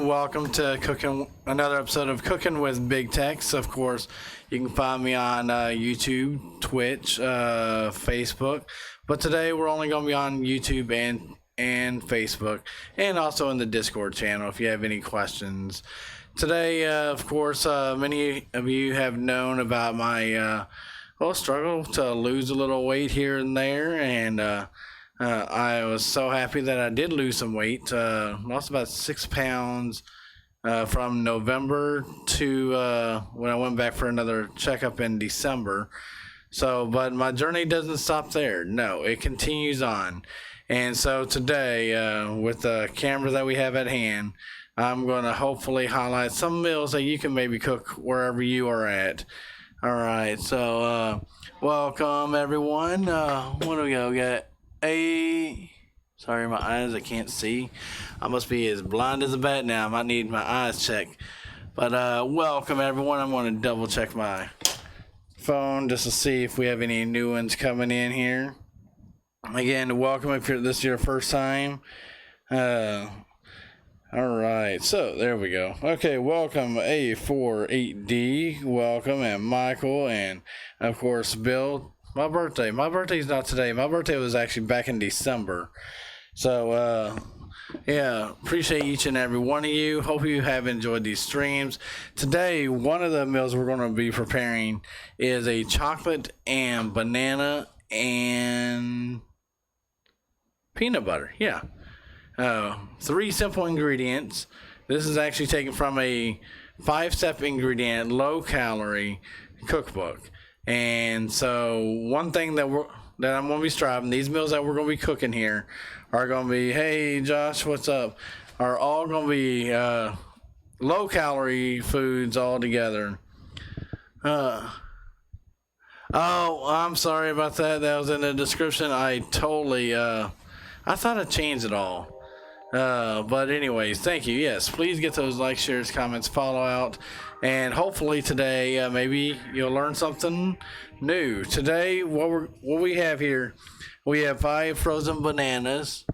everyone. Welcome to another episode of Cooking with Big Tex. Of course, you can find me on YouTube, Twitch, Facebook. But today we're only going to be on YouTube and Facebook, and also in the Discord channel if you have any questions. Today, of course, many of you have known about my struggle to lose a little weight here and there, and I was so happy that I did lose some weight. Lost about 6 pounds from November to when I went back for another checkup in December. But my journey doesn't stop there. No, it continues on. And so today, with the camera that we have at hand, I'm going to hopefully highlight some meals that you can maybe cook wherever you are at. All right, so welcome everyone. What do we go? We got sorry, my eyes, I can't see. I must be as blind as a bat now. I might need my eyes checked. But welcome everyone. I'm going to double check my phone just to see if we have any new ones coming in here. Again, welcome if this is your first time. All right, so there we go. Okay, welcome A48D, welcome, and Michael, and of course Bill. My birthday's not today. My birthday was actually back in December. So yeah, appreciate each and every one of you. Hope you have enjoyed these streams. Today, one of the meals we're going to be preparing is a chocolate and banana and peanut butter. Yeah. 3 simple ingredients. This is actually taken from a 5-step ingredient, low-calorie cookbook. And so one thing that I'm going to be striving, these meals that we're going to be cooking here are going to be, hey, Josh, what's up? Are all going to be low-calorie foods all together. Oh, I'm sorry about that. That was in the description. I totally, I thought I changed it all. But anyways, thank you. Yes, please get those likes, shares, comments, follow out, and hopefully today maybe you'll learn something new. Today, what we have here, we have 5 frozen bananas.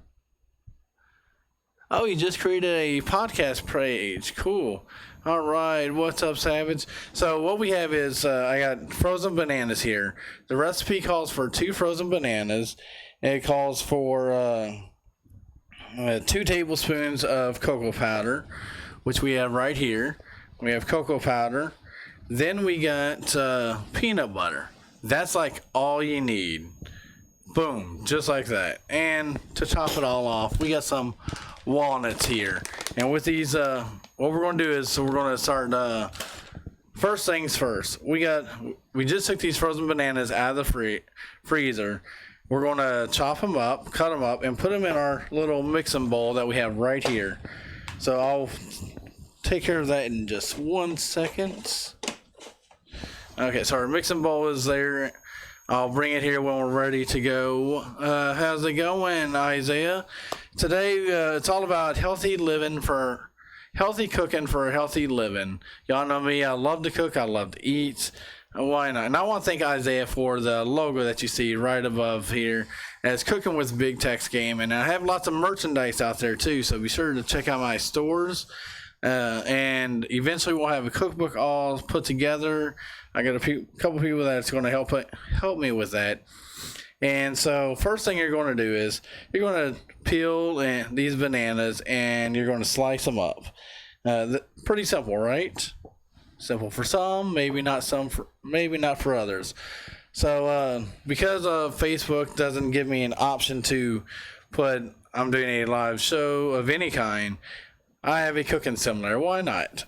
Oh, you just created a podcast page. Cool. All right, what's up, Savage? So what we have is I got frozen bananas here. The recipe calls for 2 frozen bananas. It calls for 2 tablespoons of cocoa powder, which we have right here. We have cocoa powder. Then we got peanut butter. That's like all you need. Boom, just like that. And to top it all off, we got some walnuts here. And with these, what we're going to do is we're going to start. First things first. We just took these frozen bananas out of the freezer. We're going to chop them up, cut them up, and put them in our little mixing bowl that we have right here. So I'll take care of that in just 1 second. Okay, so our mixing bowl is there. I'll bring it here when we're ready to go. How's it going, Isaiah? Today, it's all about healthy cooking for healthy living. Y'all know me. I love to cook. I love to eat. Why not? And I want to thank Isaiah for the logo that you see right above here as Cooking with Big Tex Game. And I have lots of merchandise out there too, so be sure to check out my stores. And eventually we'll have a cookbook all put together. I got a couple people that's going to help me with that. And so first thing you're going to do is you're going to peel these bananas and you're going to slice them up. Pretty simple, right? Simple for some, maybe not for others. So because Facebook doesn't give me an option to put I'm doing a live show of any kind, I have a cooking simulator. Why not?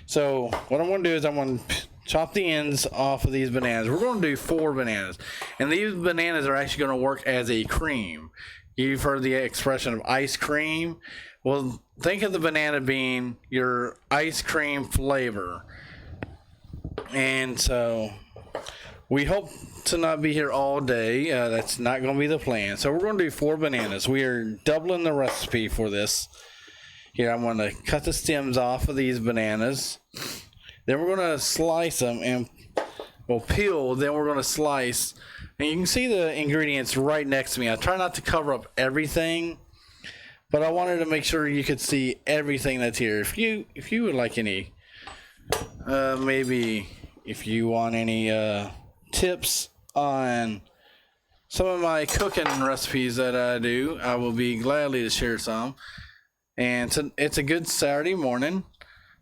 So what I'm going to do is I'm going to chop the ends off of these bananas. We're going to do 4 bananas. And these bananas are actually going to work as a cream. You've heard the expression of ice cream. Well, think of the banana being your ice cream flavor. And so we hope to not be here all day. That's not going to be the plan. So we're going to do 4 bananas. We are doubling the recipe for this. Here, I'm going to cut the stems off of these bananas. Then we're going to slice them and we'll peel. Then we're going to slice. And you can see the ingredients right next to me. I try not to cover up everything, but I wanted to make sure you could see everything that's here. If you would like any, maybe if you want any tips on some of my cooking recipes that I do, I will be gladly to share some. And it's a good Saturday morning.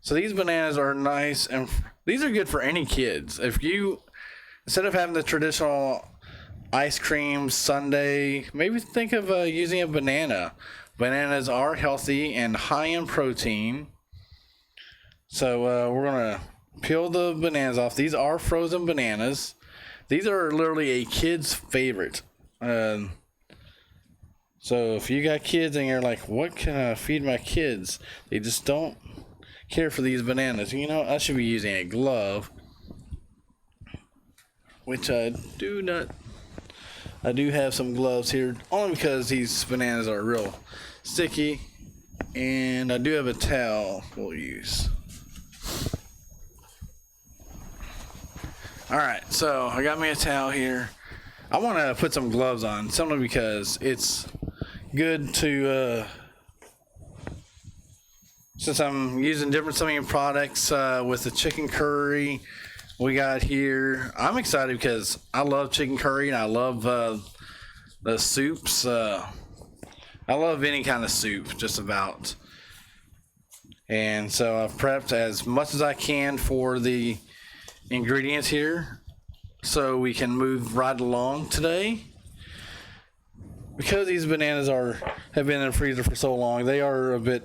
So these bananas are nice, and these are good for any kids. If you, instead of having the traditional ice cream sundae, maybe think of using a banana. Bananas are healthy and high in protein. So we're going to peel the bananas off. These are frozen bananas. These are literally a kid's favorite. So if you got kids and you're like, what can I feed my kids? They just don't care for these bananas. You know, I should be using a glove, which I do not. I do have some gloves here, only because these bananas are real sticky, and I do have a towel we'll use. Alright, so I got me a towel here. I want to put some gloves on, simply because it's good to, since I'm using different swimming products with the chicken curry we got here. I'm excited because I love chicken curry and I love the soups. I love any kind of soup, just about. And so I've prepped as much as I can for the ingredients here, so we can move right along today. Because these bananas have been in the freezer for so long, they are a bit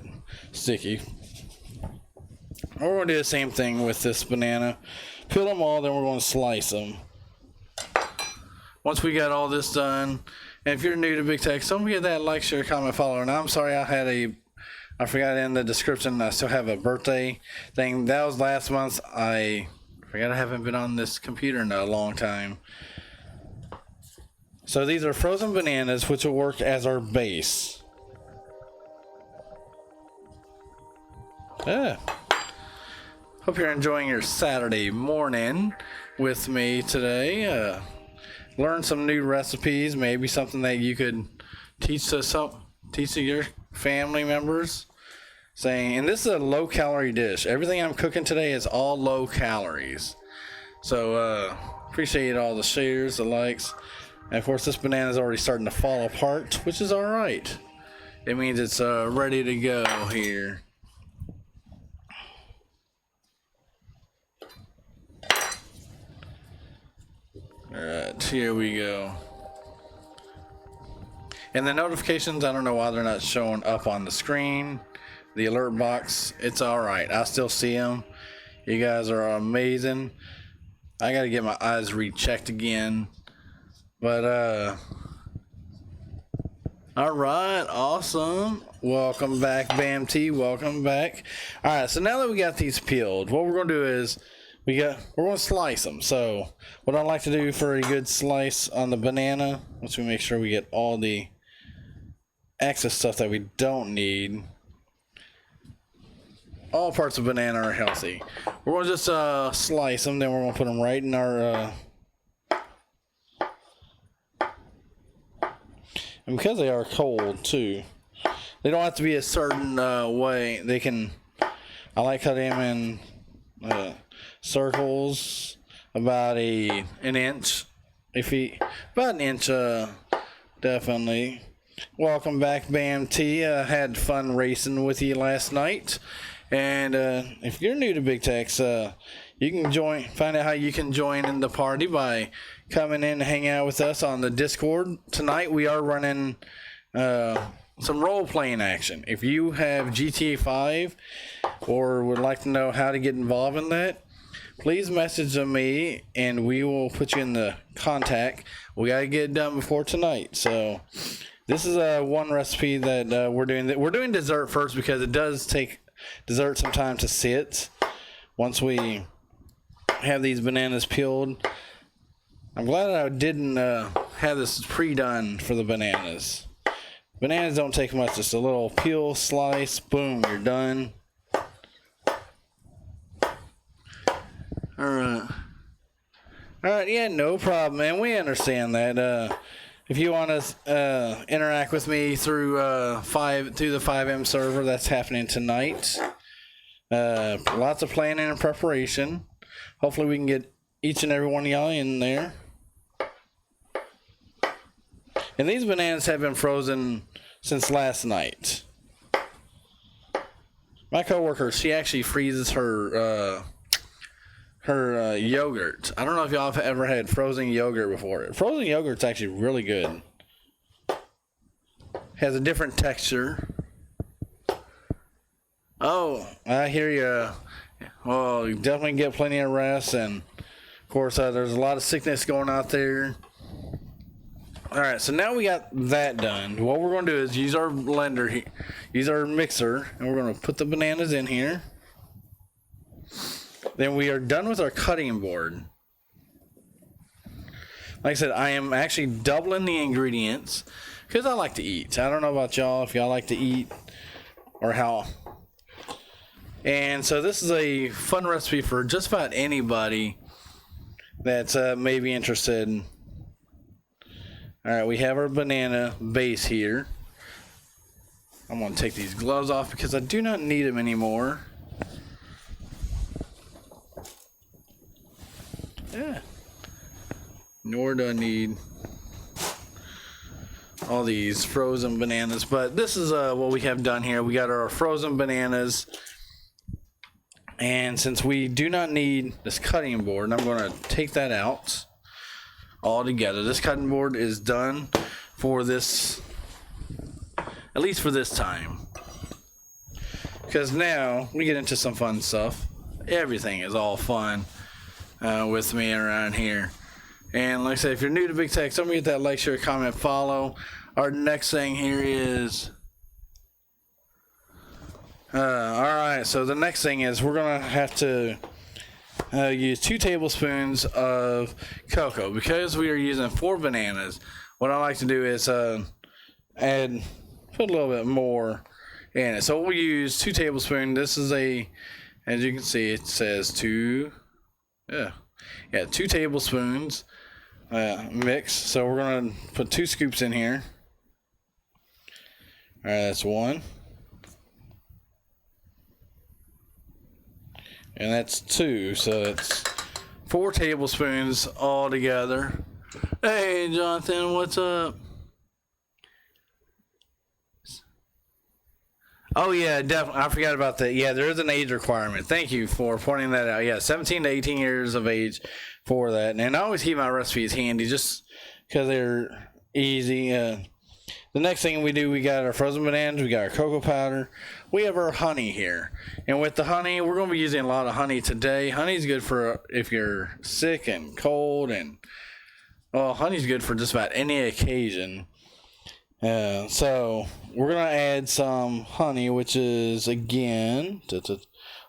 sticky. We're going to do the same thing with this banana. Peel them all, then we're going to slice them. Once we got all this done, and if you're new to Big Tech, don't forget that like, share, comment, follow. And I'm sorry I forgot in the description, I still have a birthday thing. That was last month. I forgot I haven't been on this computer in a long time. So these are frozen bananas, which will work as our base. Hope you're enjoying your Saturday morning with me today. Learn some new recipes, maybe something that you could teach to your family members. And this is a low calorie dish. Everything I'm cooking today is all low calories. So appreciate all the shares, the likes. And of course, this banana is already starting to fall apart, which is all right. It means it's ready to go here. Alright, here we go. And the notifications, I don't know why they're not showing up on the screen. The alert box, it's alright. I still see them. You guys are amazing. I gotta get my eyes rechecked again. But, alright, awesome. Welcome back, Bam T. Welcome back. Alright, so now that we got these peeled, what we're gonna do is we're going to slice them. So what I like to do for a good slice on the banana, once we make sure we get all the excess stuff that we don't need. All parts of banana are healthy. We're going to just slice them, then we're going to put them right in our and because they are cold too, they don't have to be a certain way. They can, I like cutting them in circles about an inch, about an inch, definitely. Welcome back, Bam T. Had fun racing with you last night. And if you're new to Big Tex, you can find out how you can join in the party by coming in and hang out with us on the Discord. Tonight we are running some role-playing action. If you have GTA 5 or would like to know how to get involved in that, please message me and we will put you in the contact. We got to get it done before tonight. So this is one recipe that we're doing. We're doing dessert first because it does take dessert some time to sit. Once we have these bananas peeled, I'm glad I didn't have this pre-done for the bananas. Bananas don't take much, just a little peel, slice, boom, you're done. Alright, yeah, no problem, man. We understand that. if you want to interact with me through the 5M server, that's happening tonight. Lots of planning and preparation. Hopefully we can get each and every one of y'all in there. And these bananas have been frozen since last night. My coworker, she actually freezes her yogurt. I don't know if y'all have ever had frozen yogurt before. Frozen yogurt's actually really good. Has a different texture. Oh, I hear you. Well, you definitely get plenty of rest, and of course, there's a lot of sickness going out there. All right, so now we got that done. What we're going to do is use our blender here, use our mixer, and we're going to put the bananas in here. Then we are done with our cutting board. Like I said, I am actually doubling the ingredients because I like to eat. I don't know about y'all, if y'all like to eat or how. And so this is a fun recipe for just about anybody that's maybe interested. All right, we have our banana base here. I'm going to take these gloves off because I do not need them anymore. Yeah. Nor do I need all these frozen bananas. But this is what we have done here. We got our frozen bananas. And since we do not need this cutting board, I'm going to take that out altogether. This cutting board is done for this, at least for this time. Because now we get into some fun stuff. Everything is all fun with me around here. And like I said, if you're new to Big Tex, don't forget that like, share, comment, follow. Our next thing here is alright, so the next thing is we're going to have to use 2 tablespoons of cocoa. Because we are using 4 bananas, what I like to do is put a little bit more in it. So we'll use 2 tablespoons. This is as you can see, it says 2 tablespoons mix. So we're going to put 2 scoops in here. Alright, that's 1. And that's 2, so it's 4 tablespoons all together. Hey, Jonathan, what's up? Oh, yeah, definitely. I forgot about that. Yeah, there is an age requirement. Thank you for pointing that out. Yeah, 17 to 18 years of age for that. And I always keep my recipes handy just because they're easy. The next thing we do, we got our frozen bananas, we got our cocoa powder, we have our honey here. And with the honey, we're going to be using a lot of honey today. Honey's good for if you're sick and cold, and well, honey's good for just about any occasion. So we're going to add some honey, which is again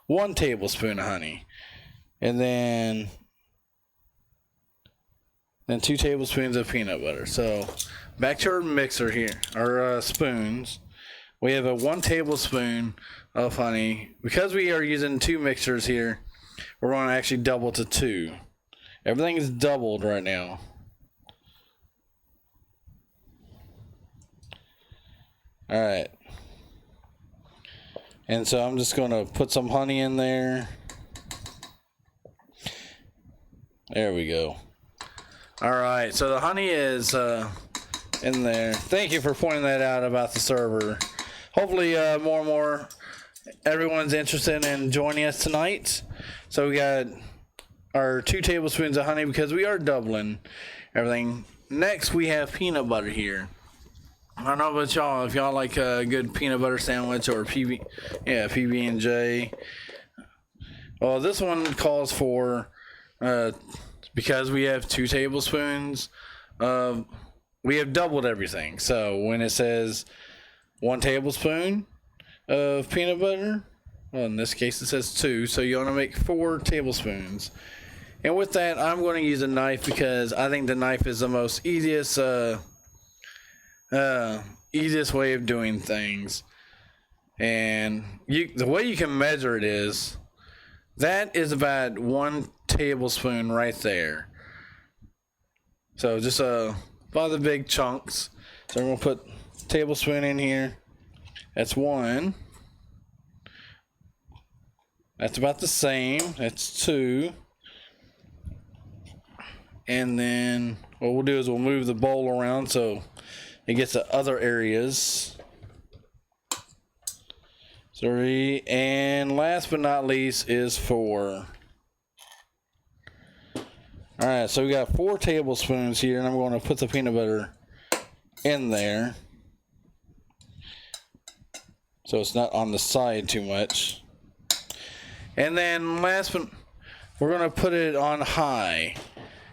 1 tablespoon of honey. And then 2 tablespoons of peanut butter. So back to our mixer here, our spoons. We have a 1 tablespoon of honey. Because we are using 2 mixers here, we're going to actually double to 2. Everything is doubled right now. Alright. And so I'm just going to put some honey in there. There we go. Alright, so the honey is in there. Thank you for pointing that out about the server. Hopefully more and more everyone's interested in joining us tonight. So we got our 2 tablespoons of honey because we are doubling everything. Next we have peanut butter here. I don't know about y'all, if y'all like a good peanut butter sandwich or PB&J. Well, this one calls for because we have 2 tablespoons we have doubled everything. So when it says 1 tablespoon of peanut butter, well, in this case it says 2, so you want to make 4 tablespoons. And with that, I'm going to use a knife because I think the knife is the most easiest way of doing things. And the way you can measure it is that is about 1 tablespoon right there. So just by the big chunks. So we're gonna put tablespoon in here. That's 1. That's about the same. That's 2. And then what we'll do is we'll move the bowl around so it gets to other areas. 3. And last but not least is 4. Alright, so we got 4 tablespoons here, and I'm going to put the peanut butter in there so it's not on the side too much. And then last but we're going to put it on high.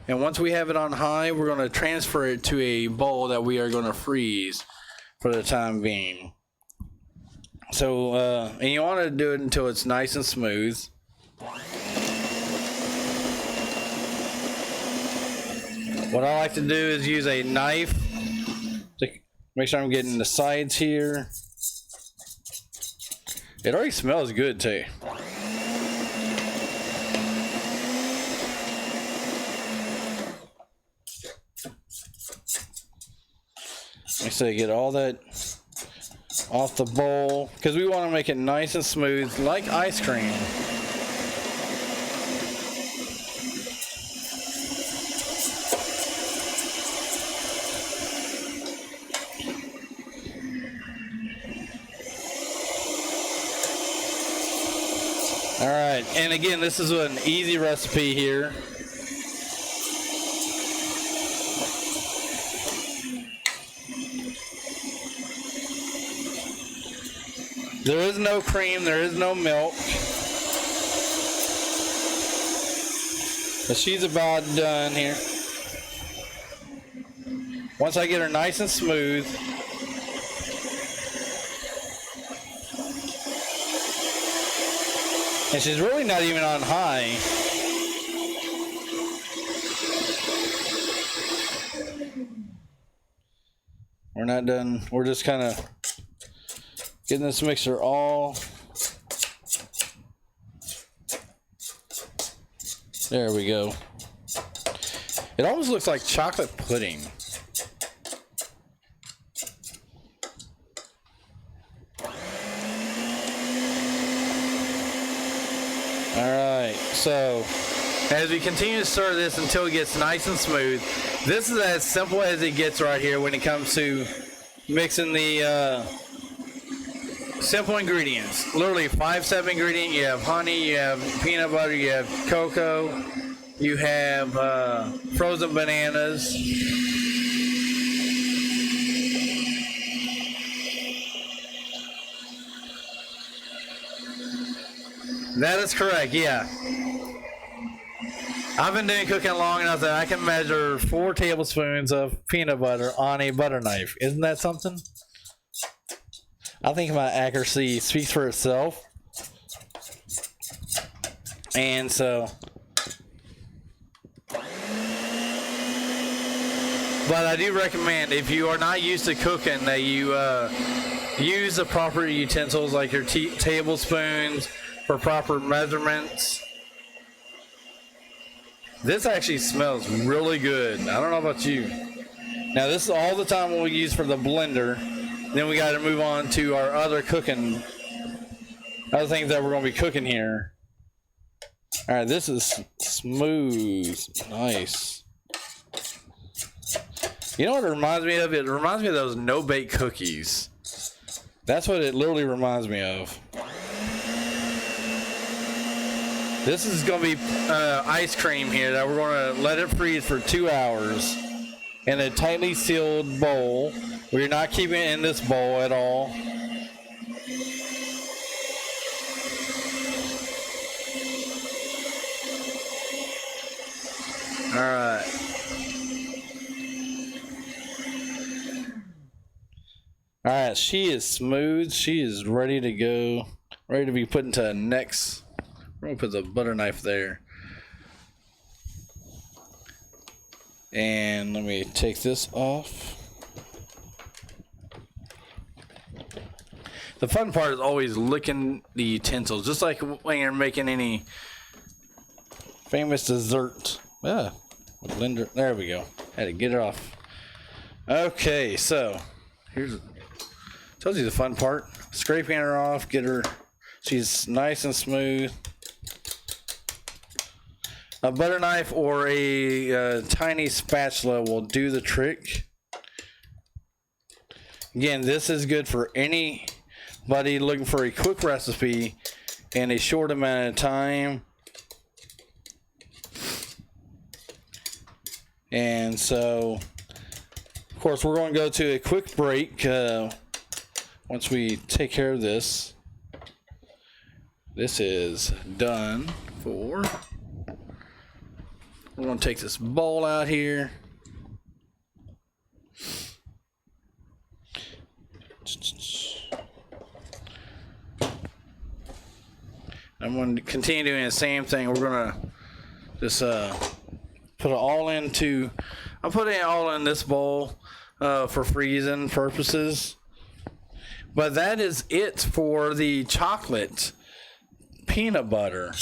And once we have it on high, we're going to transfer it to a bowl that we are going to freeze for the time being. So, and you want to do it until it's nice and smooth. What I like to do is use a knife to make sure I'm getting the sides here. It already smells good too. Like I say, get all that off the bowl because we want to make it nice and smooth like ice cream. All right, and again, this is an easy recipe here. There is no cream, there is no milk. But she's about done here. Once I get her nice and smooth, and she's really not even on high. We're not done. We're just kind of getting this mixture all. There we go. It almost looks like chocolate pudding. Alright, so as we continue to stir this until it gets nice and smooth, this is as simple as it gets right here when it comes to mixing the simple ingredients. Literally 5-7 ingredients. You have honey, you have peanut butter, you have cocoa, you have frozen bananas. That is correct, yeah. I've been doing cooking long enough that I can measure 4 tablespoons of peanut butter on a butter knife. Isn't that something? I think my accuracy speaks for itself. And so, but I do recommend, if you are not used to cooking, that you use the proper utensils like your tablespoons for proper measurements. This actually smells really good. I don't know about you. Now this is all the time we'll use for the blender. Then we got to move on to our other things that we're going to be cooking here. All right, this is smooth, nice. You know what it reminds me of? It reminds me of those no-bake cookies. That's what it literally reminds me of. This is going to be ice cream here that we're going to let it freeze for 2 hours in a tightly sealed bowl. We're not keeping it in this bowl at all. All right. All right, she is smooth. She is ready to go. Ready to be put into the next. We're going to put the butter knife there. And let me take this off. The fun part is always licking the utensils, just like when you're making any famous dessert. Blender. There we go. Had to get it off. Okay, so tells you the fun part. Scraping her off, get her, she's nice and smooth. A butter knife or a tiny spatula will do the trick. Again, this is good for anybody looking for a quick recipe in a short amount of time. And so, of course, we're going to go to a quick break once we take care of this. This is done for. We're going to take this bowl out here. I'm going to continue doing the same thing. We're going to just put it all into. I'm putting it all in this bowl for freezing purposes. But that is it for the chocolate peanut butter.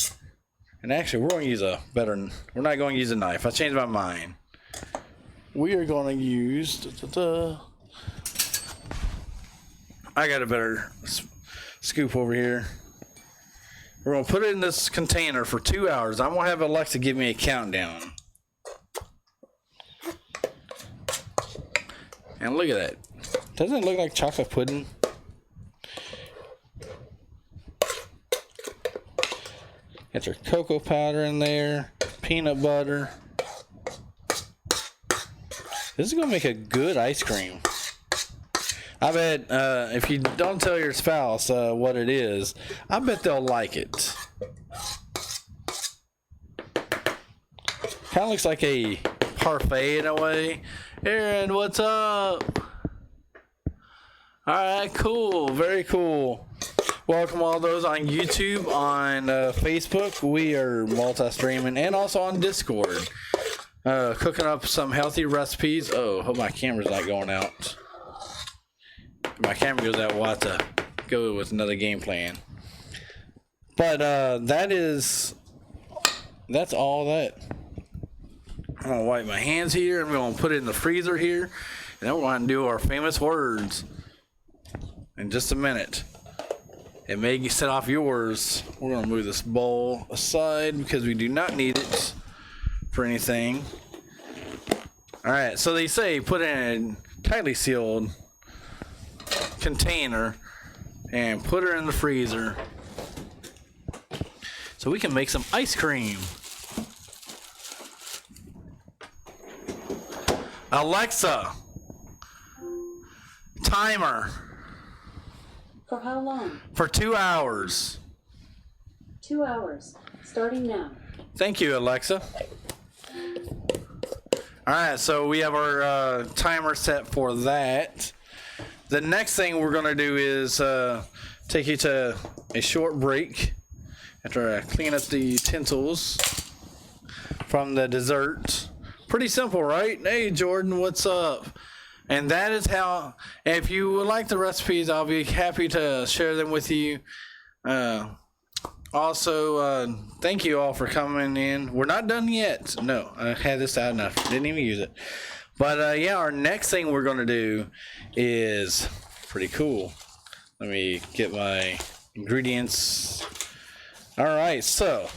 And actually, we're going to use a better. We're not going to use a knife. I changed my mind. We are going to use. I got a better scoop over here. We're going to put it in this container for 2 hours. I'm going to have Alexa give me a countdown. And look at that. Doesn't it look like chocolate pudding? Got your cocoa powder in there. Peanut butter. This is going to make a good ice cream. I bet if you don't tell your spouse what it is, I bet they'll like it. Kind of looks like a parfait in a way. Aaron, what's up? Alright, cool. Very cool. Welcome all those on YouTube, on Facebook. We are multi-streaming and also on Discord. Cooking up some healthy recipes. Oh, hope my camera's not going out. If my camera goes out, we'll have to go with another game plan. But that's all that. I'm going to wipe my hands here. I'm going to put it in the freezer here. And then we're going to do our famous words in just a minute. It may set off yours. We're going to move this bowl aside because we do not need it for anything. Alright, so they say put it in a tightly sealed container and put her in the freezer so we can make some ice cream. Alexa, timer. For how long? For 2 hours. 2 hours, starting now. Thank you, Alexa. Alright, so we have our timer set for that. The next thing we're going to do is take you to a short break after I clean up the utensils from the dessert. Pretty simple, right? Hey, Jordan, what's up? And that is how, if you would like the recipes, I'll be happy to share them with you. Also, thank you all for coming in. We're not done yet. No, I had this out enough. Didn't even use it. But yeah, our next thing we're going to do is pretty cool. Let me get my ingredients. All right, so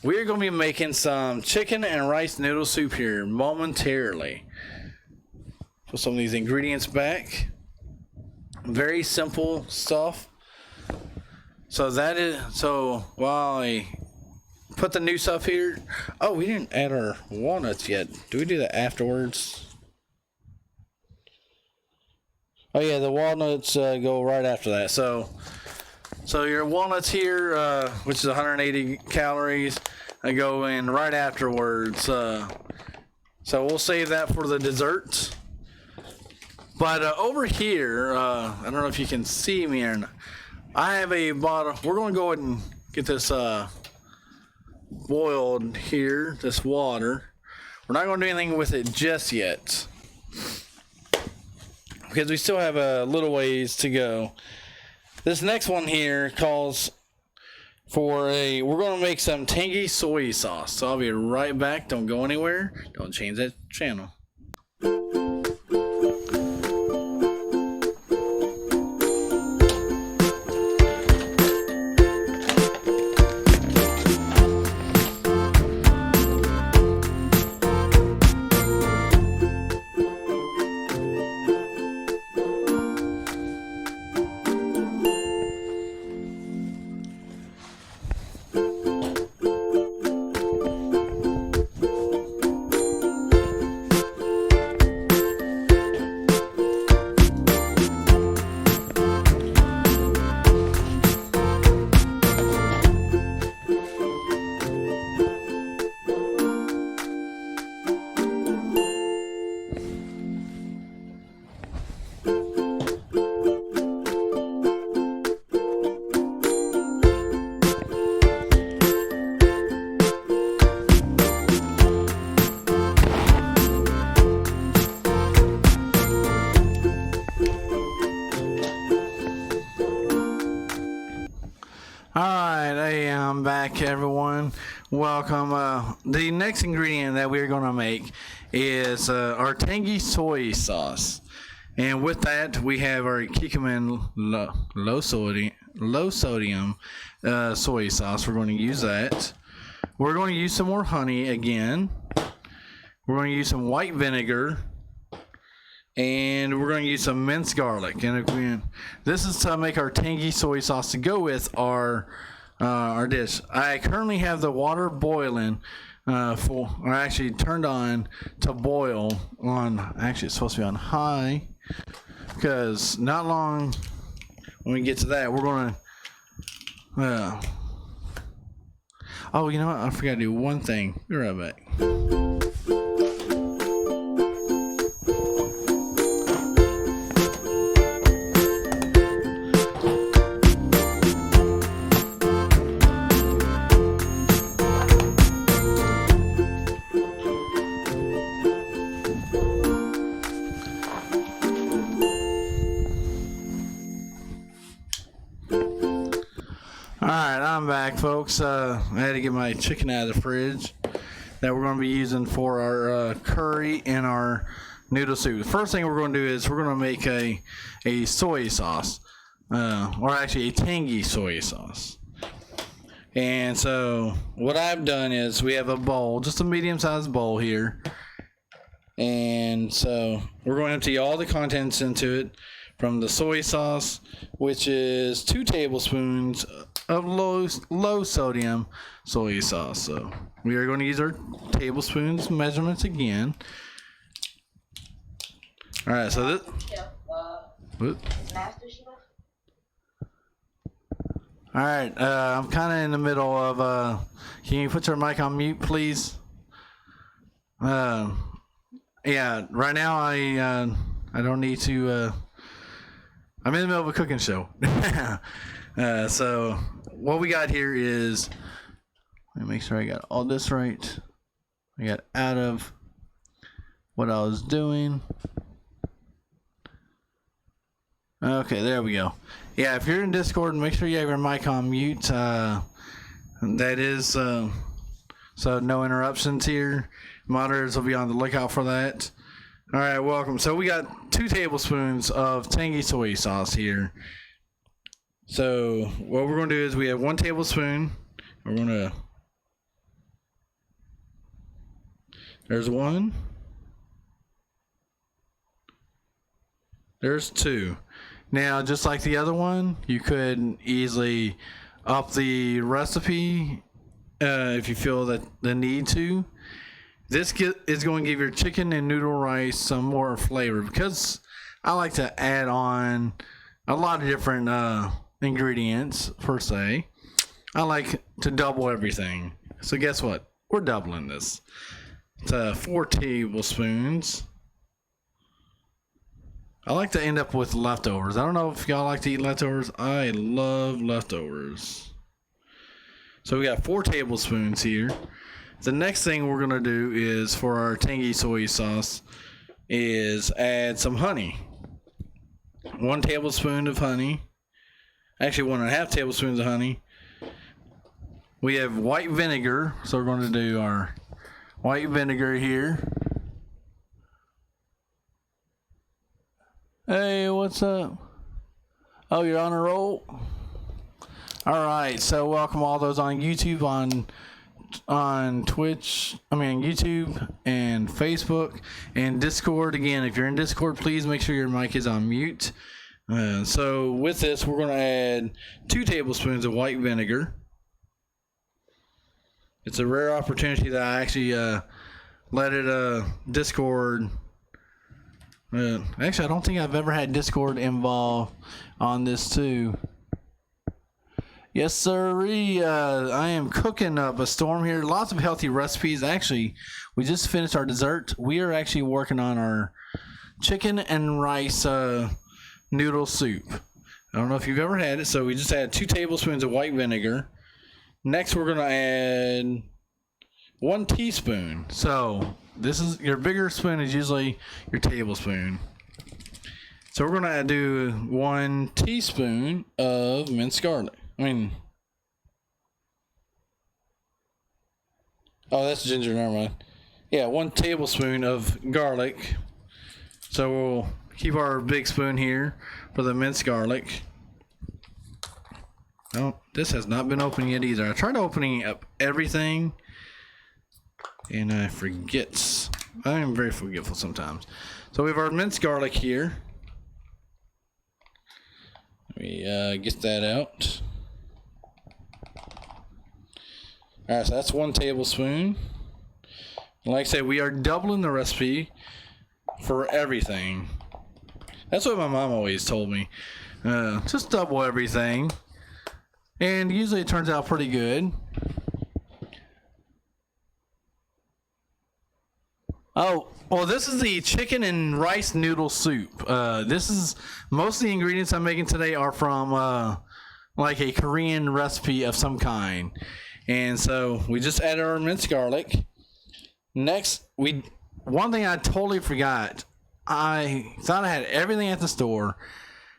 we're going to be making some chicken and rice noodle soup here momentarily. Put some of these ingredients back. Very simple stuff. So while I put the new stuff here. Oh, we didn't add our walnuts yet. Do we do that afterwards? Oh yeah, the walnuts go right after that. So your walnuts here, which is 180 calories, go in right afterwards. So we'll save that for the dessert. But over here, I don't know if you can see me or not. I have a bottle. We're going to go ahead and get this boiled here, this water. We're not going to do anything with it just yet, because we still have a little ways to go. This next one here calls for we're going to make some tangy soy sauce. So I'll be right back. Don't go anywhere. Don't change that channel. back, everyone. Welcome. The next ingredient that we're going to make is our tangy soy sauce. And with that, we have our Kikkoman low sodium soy sauce. We're going to use that. We're going to use some more honey again. We're going to use some white vinegar. And we're going to use some minced garlic. And again, this is to make our tangy soy sauce to go with our dish. I currently have the water boiling or actually turned on to boil on, actually it's supposed to be on high, because not long when we get to that, we're going to, oh, you know what? I forgot to do one thing. Be right back. Alright, I'm back, folks. I had to get my chicken out of the fridge that we're going to be using for our curry and our noodle soup. The first thing we're going to do is we're going to make a soy sauce, or actually a tangy soy sauce. And so what I've done is we have a bowl, just a medium-sized bowl here. And so we're going to empty all the contents into it from the soy sauce, which is 2 tablespoons of low sodium soy sauce. So we are going to use our tablespoons measurements again. All right, so this. All right, I'm kind of in the middle of. Can you put your mic on mute, please? Yeah, right now I don't need to. I'm in the middle of a cooking show. So what we got here is, let me make sure I got all this right. I got out of what I was doing. Okay, there we go. Yeah, if you're in Discord, make sure you have your mic on mute. That is, so no interruptions here. Moderators will be on the lookout for that. All right, welcome. So we got 2 tablespoons of tangy soy sauce here. So what we're going to do is we have 1 tablespoon. We're going to, there's 1. There's 2. Now, just like the other one, you could easily up the recipe if you feel that the need to. This is going to give your chicken and noodle rice some more flavor, because I like to add on a lot of different ingredients per se. I like to double everything. So guess what? We're doubling this. It's 4 tablespoons. I like to end up with leftovers. I don't know if y'all like to eat leftovers. I love leftovers. So we got 4 tablespoons here. The next thing we're going to do is, for our tangy soy sauce, is add some honey. 1 tablespoon of honey. Actually, 1.5 tablespoons of honey. We have white vinegar, so we're going to do our white vinegar here. Hey, what's up? Oh, you're on a roll? All right, so welcome all those on YouTube, on Twitch, YouTube and Facebook and Discord. Again, if you're in Discord, please make sure your mic is on mute. So with this, we're going to add 2 tablespoons of white vinegar. It's a rare opportunity that I actually let it Discord. Actually, I don't think I've ever had Discord involved on this too. Yes, sirree. I am cooking up a storm here. Lots of healthy recipes. Actually, we just finished our dessert. We are actually working on our chicken and rice noodle soup. I don't know if you've ever had it. So we just add 2 tablespoons of white vinegar. Next, we're going to add 1 teaspoon. So this is, your bigger spoon is usually your tablespoon. So we're going to do 1 teaspoon of minced garlic. Oh, that's ginger. Never mind. Yeah, 1 tablespoon of garlic. So we'll keep our big spoon here for the minced garlic. Oh, this has not been opened yet either. I tried opening up everything, and I forget. I am very forgetful sometimes. So we have our minced garlic here. Let me get that out. Alright, so that's 1 tablespoon. Like I said, we are doubling the recipe for everything. That's what my mom always told me. Just double everything. And usually it turns out pretty good. Oh, well, this is the chicken and rice noodle soup. This is most of the ingredients I'm making today are from like a Korean recipe of some kind. And so we just added our minced garlic. Next, one thing I totally forgot. I thought I had everything at the store.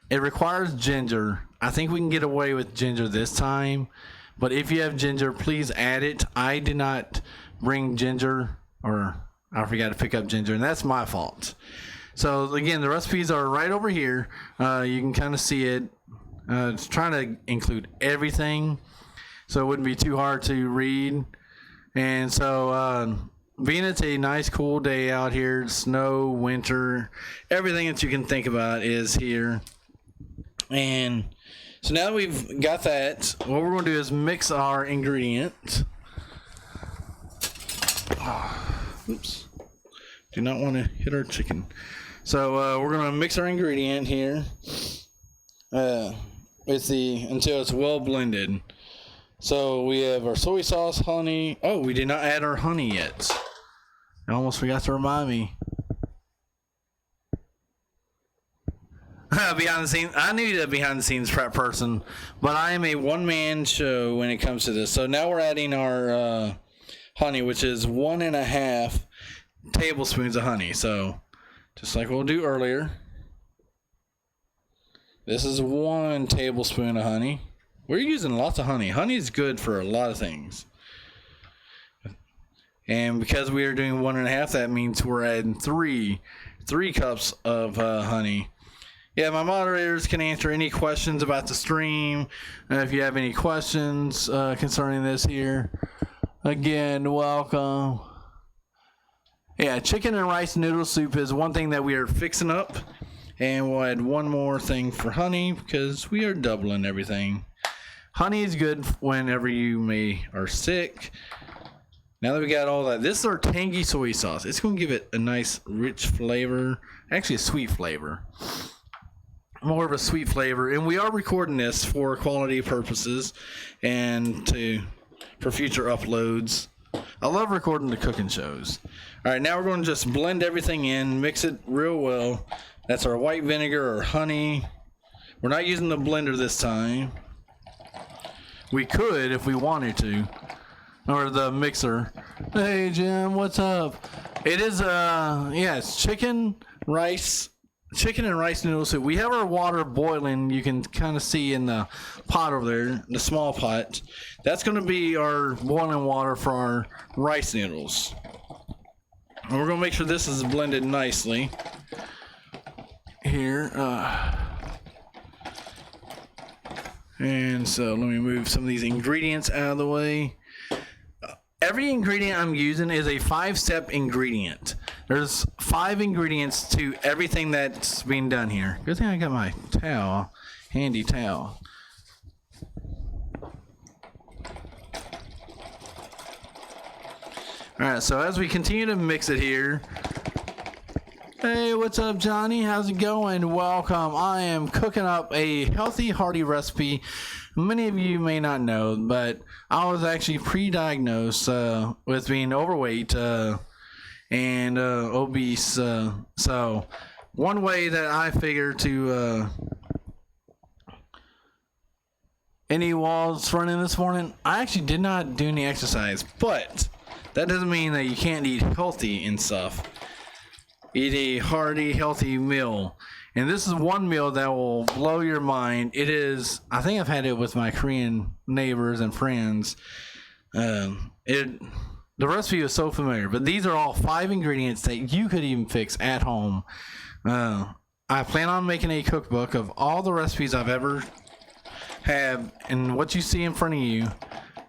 It requires ginger. I think we can get away with ginger this time. But if you have ginger, please add it. I did not bring ginger, or I forgot to pick up ginger, and that's my fault. So again, the recipes are right over here. You can kind of see it. It's trying to include everything, so it wouldn't be too hard to read. And so being it's a nice cool day out here, snow, winter, everything that you can think about is here. And so now that we've got that, what we're going to do is mix our ingredients. Oops. Do not want to hit our chicken. So we're going to mix our ingredient here until it's well blended. So we have our soy sauce, honey. Oh, we did not add our honey yet. I almost forgot to remind me. Behind the scenes, I knew the behind the scenes prep person, but I am a one-man show when it comes to this. So now we're adding our honey, which is 1.5 tablespoons of honey. So just like we'll do earlier, this is 1 tablespoon of honey. We're using lots of honey. Honey is good for a lot of things. And because we are doing 1.5, that means we're adding three cups of honey. Yeah, my moderators can answer any questions about the stream. If you have any questions concerning this here, again, welcome. Yeah, chicken and rice noodle soup is one thing that we are fixing up. And we'll add one more thing for honey because we are doubling everything. Honey is good whenever you are sick. Now that we got all that, this is our tangy soy sauce. It's going to give it a nice rich flavor. Actually, a sweet flavor. More of a sweet flavor. And we are recording this for quality purposes and for future uploads. I love recording the cooking shows. All right, now we're going to just blend everything in, mix it real well. That's our white vinegar or honey. We're not using the blender this time. We could if we wanted to. Or the mixer. Hey Jim, what's up? It is it's chicken and rice noodle soup. We have our water boiling. You can kind of see in the pot over there, the small pot. That's going to be our boiling water for our rice noodles. And we're going to make sure this is blended nicely. Here. And so let me move some of these ingredients out of the way. Every ingredient I'm using is a 5-step ingredient. There's 5 ingredients to everything that's being done here. Good thing I got my towel, handy towel. Alright, so as we continue to mix it here. Hey, what's up, Johnny? How's it going? Welcome. I am cooking up a healthy, hearty recipe. Many of you may not know, but I was actually pre-diagnosed with being overweight and obese. So one way that I figure to any walls running this morning, I actually did not do any exercise, but that doesn't mean that you can't eat healthy and stuff. Eat a hearty, healthy meal. And this is one meal that will blow your mind. It is, I think I've had it with my Korean neighbors and friends. It the recipe is so familiar, but these are all 5 ingredients that you could even fix at home. I plan on making a cookbook of all the recipes I've ever had, and what you see in front of you,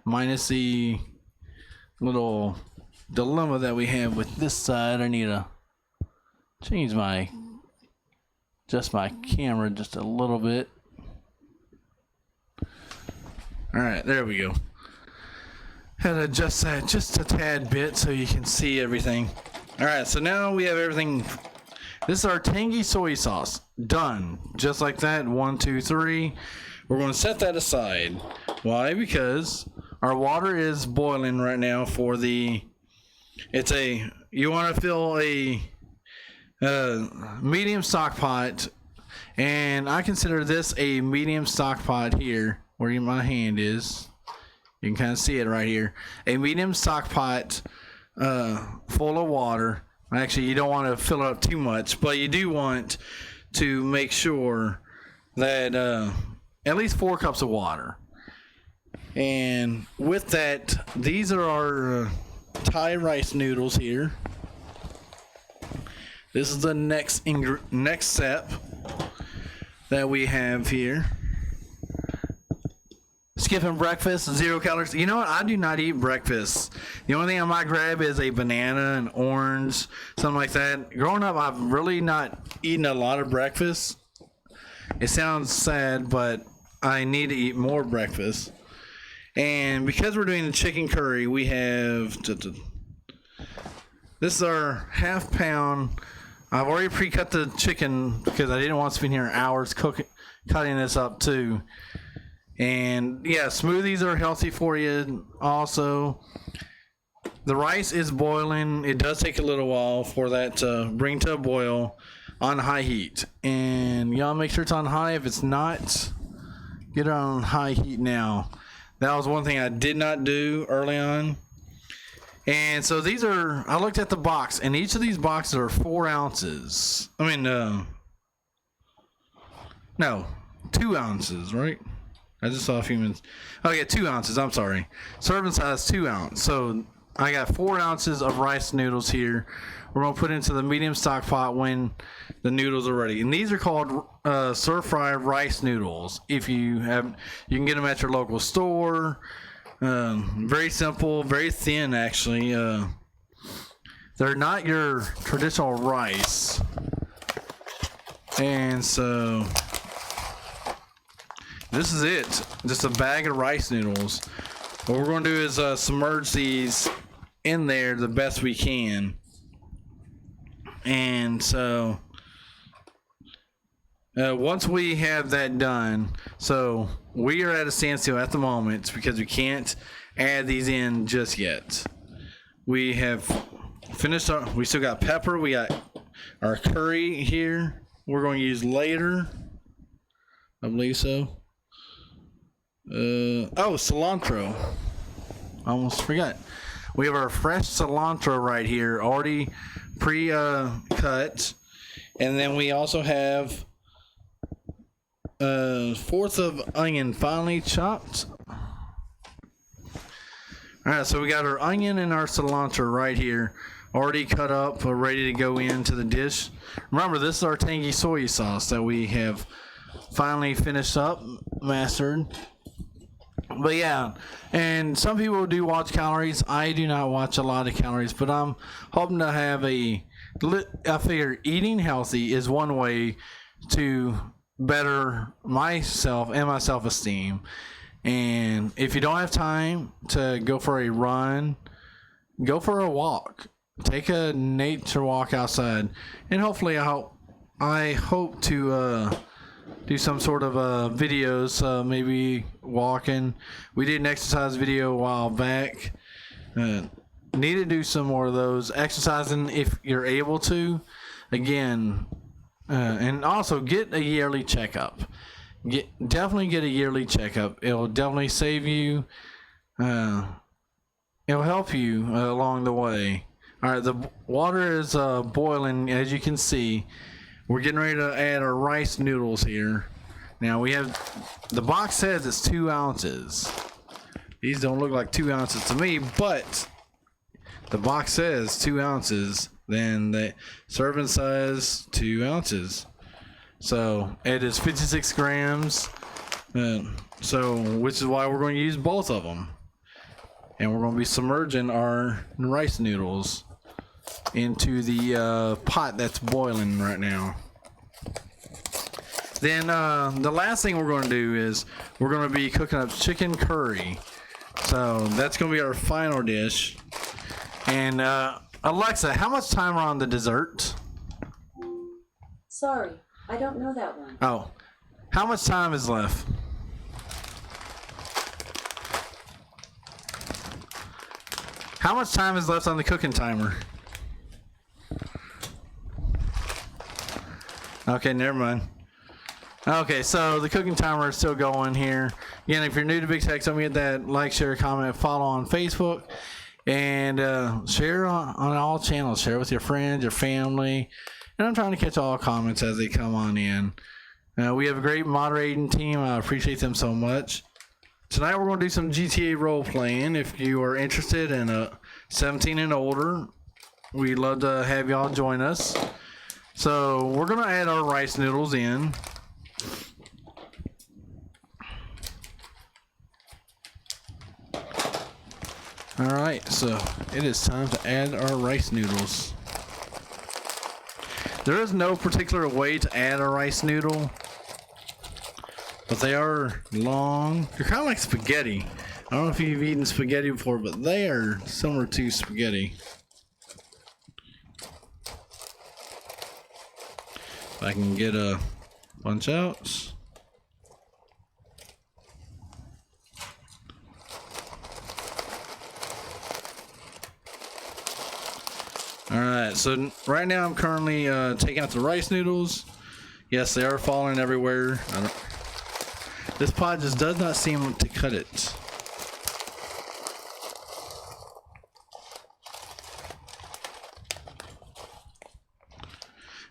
minus the little dilemma that we have with this side. I need to change my camera just a little bit. All right, there we go. Had to adjust that just a tad bit so you can see everything. All right, so now we have everything. This is our tangy soy sauce. Done. Just like that. 1, 2, 3. We're going to set that aside. Why? Because our water is boiling right now for the... You want to fill a medium stock pot. And I consider this a medium stock pot here, where my hand is. You can kind of see it right here. A medium stock pot full of water. Actually, you don't want to fill it up too much, but you do want to make sure that at least 4 cups of water. And with that, these are our Thai rice noodles here. This is the next step that we have here. Skipping breakfast, 0 calories. You know what? I do not eat breakfast. The only thing I might grab is a banana, an orange, something like that. Growing up, I've really not eaten a lot of breakfast. It sounds sad, but I need to eat more breakfast. And because we're doing the chicken curry, we have... This is our ½ pound. I've already pre-cut the chicken because I didn't want to spend here hours cutting this up too. And yeah, smoothies are healthy for you also. The rice is boiling. It does take a little while for that to bring to a boil on high heat. And y'all make sure it's on high. If it's not, get it on high heat now. That was one thing I did not do early on. And so these are, I looked at the box, and each of these boxes are 4 ounces. I mean, no, 2 ounces, right? I just saw a few minutes. Oh, yeah, 2 ounces. I'm sorry. Serving size 2 ounce. So I got 4 ounces of rice noodles here. We're going to put into the medium stock pot when the noodles are ready. And these are called stir-fry rice noodles. If you have, you can get them at your local store. Very simple, very thin, actually. They're not your traditional rice. And so... this is it. Just a bag of rice noodles. What we're going to do is submerge these in there the best we can. And so once we have that done, so we are at a standstill at the moment because we can't add these in just yet. We have finished we still got pepper. We got our curry here. We're going to use later. I believe so. Cilantro. Almost forgot. We have our fresh cilantro right here, already pre-cut. And then we also have 1/4 of onion finely chopped. Alright, so we got our onion and our cilantro right here, already cut up, ready to go into the dish. Remember, this is our tangy soy sauce that we have finally finished up, mastered. But yeah, and some people do watch calories. I do not watch a lot of calories, but I'm hoping to have I figure eating healthy is one way to better myself and my self-esteem. And if you don't have time to go for a run, go for a walk. Take a nature walk outside, and hopefully I hope to do some sort of videos, maybe walking. We did an exercise video a while back. Need to do some more of those. Exercising if you're able to. Again, and also get a yearly checkup. Definitely get a yearly checkup. It'll definitely save you. It'll help you along the way. All right, the water is boiling, as you can see. We're getting ready to add our rice noodles here. Now we have, the box says it's 2 ounces. These don't look like 2 ounces to me, but the box says 2 ounces, then the serving size 2 ounces. So it is 56 grams. So which is why we're going to use both of them. And we're going to be submerging our rice noodles into the pot that's boiling right now. Then the last thing we're going to do is we're going to be cooking up chicken curry. So that's going to be our final dish. And Alexa, how much time are on the dessert? Sorry, I don't know that one. Oh, how much time is left? How much time is left on the cooking timer? Okay, never mind. Okay, so the cooking timer is still going here. Again, if you're new to Big Tech, don't forget that like, share, comment, follow on Facebook, and share on all channels. Share with your friends, your family, and I'm trying to catch all comments as they come on in. We have a great moderating team. I appreciate them so much. Tonight we're going to do some GTA role playing. If you are interested in 17 and older, we'd love to have y'all join us. So we're going to add our rice noodles in. Alright, so it is time to add our rice noodles. There is no particular way to add a rice noodle, but they are long. They're kind of like spaghetti. I don't know if you've eaten spaghetti before, but they are similar to spaghetti. If I can get a bunch out. Alright, so right now I'm currently taking out the rice noodles. Yes, they are falling everywhere. This pot just does not seem to cut it.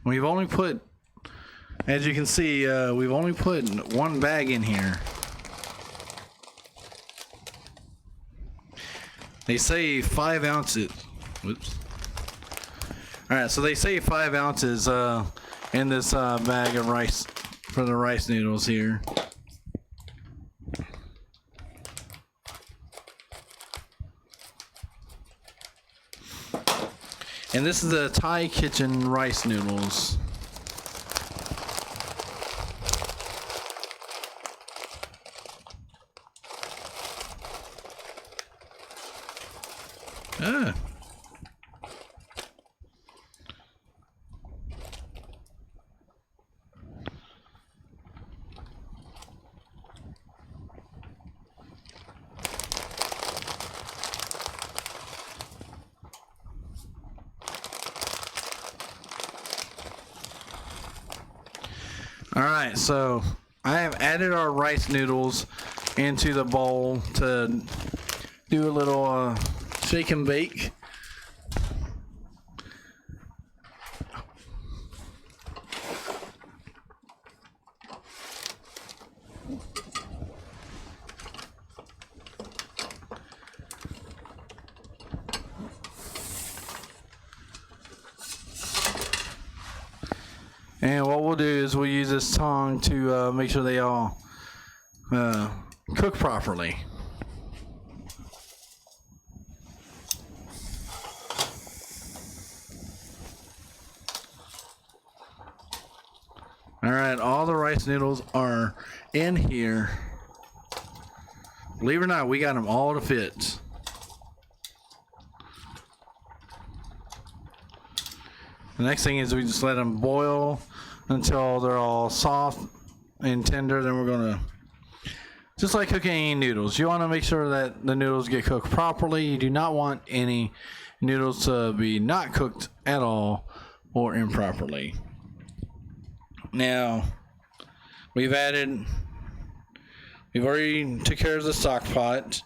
We've only put, as you can see, we've only put 1 bag in here. They say 5 ounces. Whoops. Alright, so they say 5 ounces in this bag of rice for the rice noodles here. And this is the Thai Kitchen rice noodles. Ah. Alright, so I have added our rice noodles into the bowl to do a little shake and bake. And what we'll do is we'll use this tongue to make sure they all cook properly. Alright, all the rice noodles are in here. Believe it or not, we got them all to fit. The next thing is we just let them boil until they're all soft and tender. Then we're going to, just like cooking any noodles, you want to make sure that the noodles get cooked properly. You do not want any noodles to be not cooked at all or improperly. Now, we've already took care of the stock pot,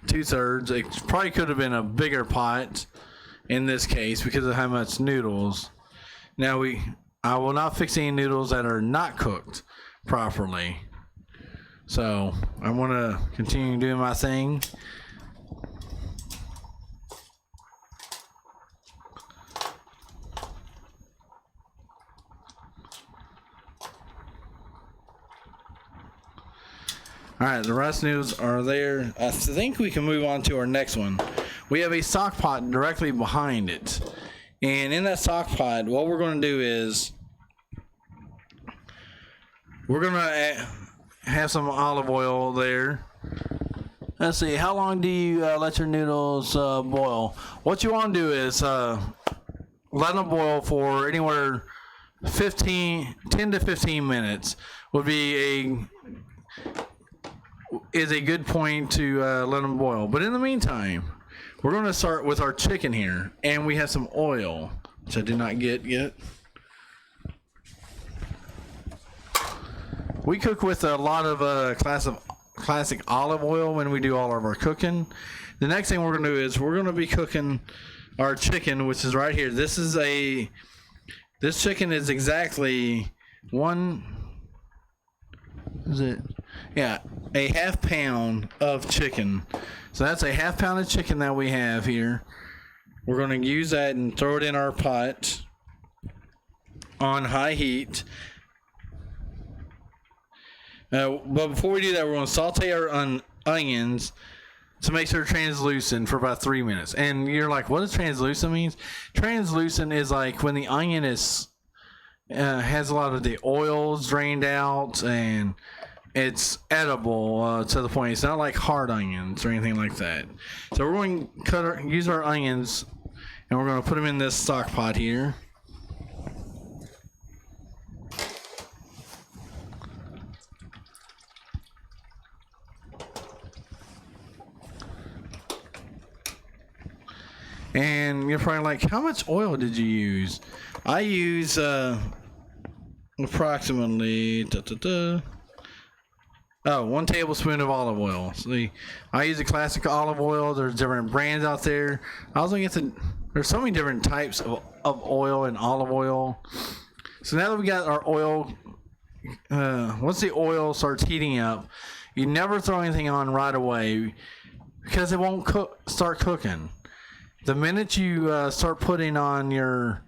2/3. It probably could have been a bigger pot in this case because of how much noodles. Now I will not fix any noodles that are not cooked properly. So I'm gonna continue doing my thing. All right, the rice noodles are there. I think we can move on to our next one. We have a stock pot directly behind it. And in that stock pot, what we're going to do is we're going to have some olive oil there. Let's see, how long do you let your noodles boil? What you want to do is let them boil for anywhere 10 to 15 minutes would be a good point to let them boil. But in the meantime, we're going to start with our chicken here, and we have some oil, which I did not get yet. We cook with a lot of classic olive oil when we do all of our cooking. The next thing we're going to do is we're going to be cooking our chicken, which is right here. This chicken is exactly a half pound of chicken. So that's a half pound of chicken that we have here. We're going to use that and throw it in our pot on high heat. But before we do that, we're going to saute our onions to make sure translucent for about 3 minutes. And you're like, what does translucent mean? Translucent is like when the onion has a lot of the oils drained out and it's edible to the point. It's not like hard onions or anything like that. So we're going to use our onions, and we're going to put them in this stock pot here. And you're probably like, how much oil did you use? I use approximately 1 tablespoon of olive oil. See, I use a classic olive oil. There's different brands out there. I also get there's so many different types of oil and olive oil. So now that we got our oil, once the oil starts heating up, you never throw anything on right away because it won't start cooking. The minute you start putting on your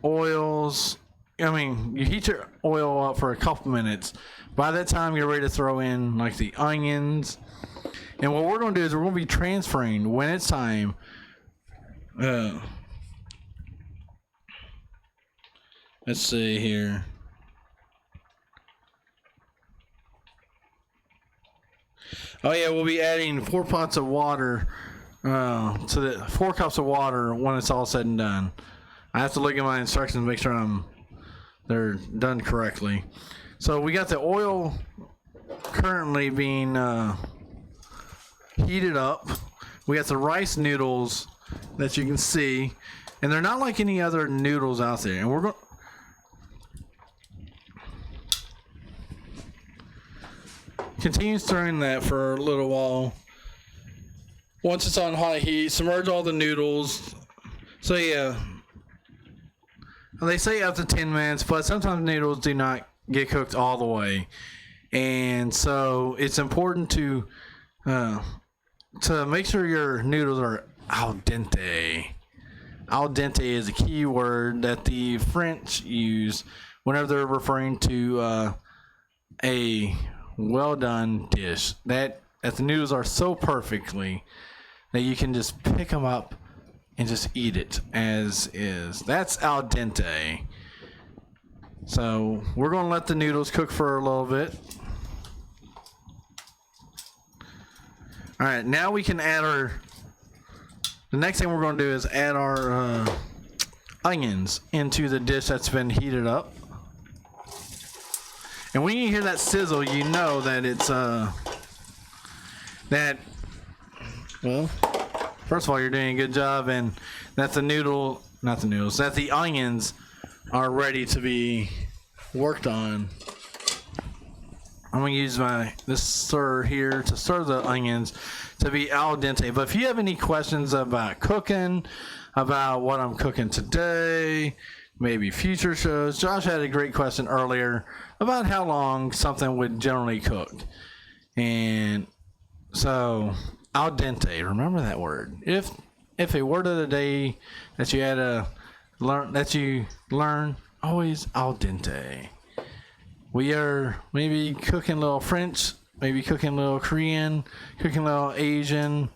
oils, you heat your oil up for a couple minutes. By that time, you're ready to throw in like the onions. And what we're going to do is we're going to be transferring when it's time. Let's see here. Oh yeah, we'll be adding 4 pots of water. To the 4 cups of water when it's all said and done. I have to look at my instructions and make sure they're done correctly. So we got the oil currently being heated up. We got the rice noodles that you can see, and they're not like any other noodles out there. And we're going continue stirring that for a little while. Once it's on high heat, submerge all the noodles. So yeah, they say up to 10 minutes, but sometimes noodles do not get cooked all the way. And so it's important to make sure your noodles are al dente. Al dente is a key word that the French use whenever they're referring to a well done dish. That the noodles are so perfectly that you can just pick them up and just eat it as is. That's al dente. So we're going to let the noodles cook for a little bit. All right, now we can add the next thing we're going to do is add our onions into the dish that's been heated up. And when you hear that sizzle, you know that it's well, first of all, you're doing a good job, and that that the onions are ready to be worked on. I'm going to use this stir here to stir the onions to be al dente. But if you have any questions about cooking, about what I'm cooking today, maybe future shows, Josh had a great question earlier about how long something would generally cook. And so al dente, remember that word. If a word of the day that you had to learn, always al dente. We are maybe cooking a little French maybe cooking a little Korean, cooking a little Asian,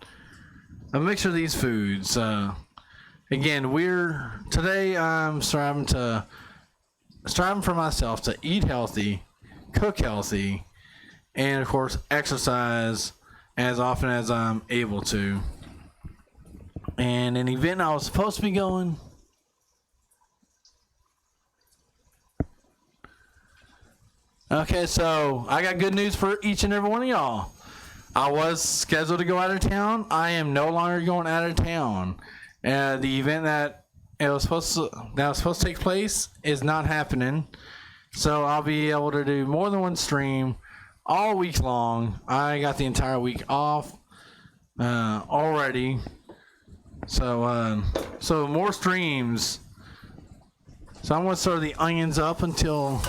a mix of these foods. Again, today I'm striving for myself to eat healthy, cook healthy, and of course exercise as often as I'm able to. And an event I was supposed to be going, okay, so I got good news for each and every one of y'all. I was scheduled to go out of town. I am no longer going out of town. The event that was supposed to take place is not happening. So I'll be able to do more than one stream all week long. I got the entire week off already. So more streams. So I'm going to stir the onions up until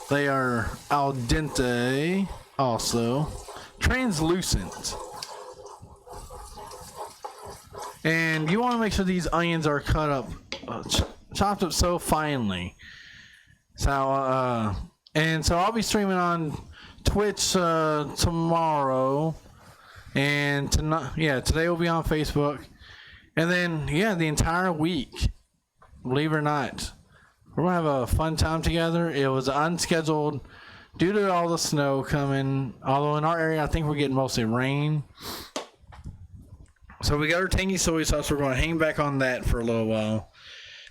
they are al dente, also translucent. And you want to make sure these onions are cut up, chopped up so finely. So, and so I'll be streaming on Twitch tomorrow, and today will be on Facebook, and then the entire week. Believe it or not, we're gonna have a fun time together. It was unscheduled due to all the snow coming. Although in our area, I think we're getting mostly rain. So we got our tangy soy sauce. We're going to hang back on that for a little while.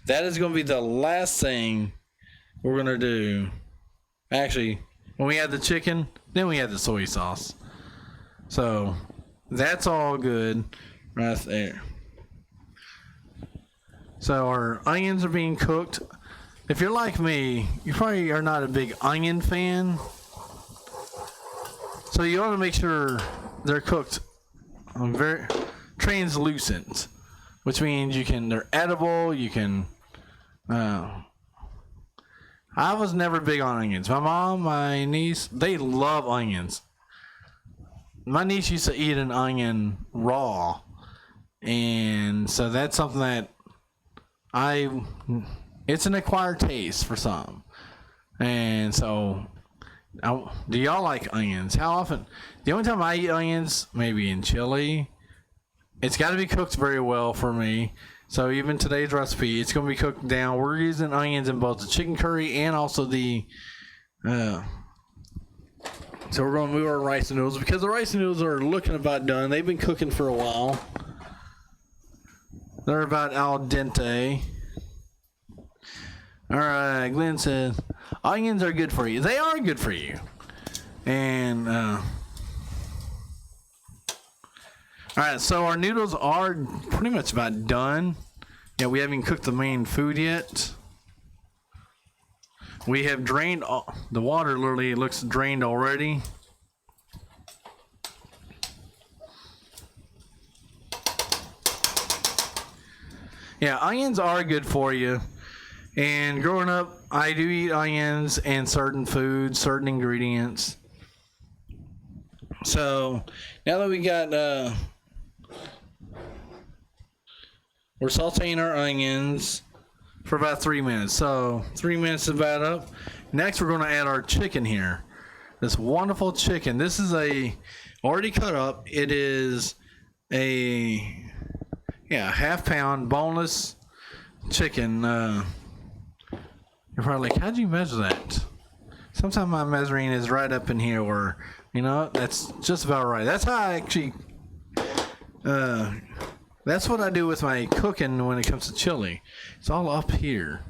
That is going to be the last thing we're going to do. Actually, when we add the chicken, then we add the soy sauce. So that's all good right there. So our onions are being cooked. If you're like me, you probably are not a big onion fan. So you want to make sure they're cooked very translucent, which means they're edible. You can. I was never big on onions. My mom, my niece, they love onions. My niece used to eat an onion raw, and so that's something that it's an acquired taste for some. And so, do y'all like onions? How often? The only time I eat onions, maybe in chili. It's got to be cooked very well for me. So even today's recipe, it's going to be cooked down. We're using onions in both the chicken curry and also the... so we're going to move our rice noodles because the rice noodles are looking about done. They've been cooking for a while. They're about al dente. Alright, Glenn says, onions are good for you. They are good for you. And... Alright, so our noodles are pretty much about done. Yeah, we haven't cooked the main food yet. We have drained the water, literally, it looks drained already. Yeah, onions are good for you. And growing up, I do eat onions and certain foods, certain ingredients. So, now that we got... we're sauteing our onions for about 3 minutes. So 3 minutes is about up. Next, we're going to add our chicken here. This wonderful chicken. This is already cut up. It is a half-pound boneless chicken. You're probably like, how'd you measure that? Sometimes my measuring is right up in here, or that's just about right. That's how I actually. That's what I do with my cooking when it comes to chili. It's all up here.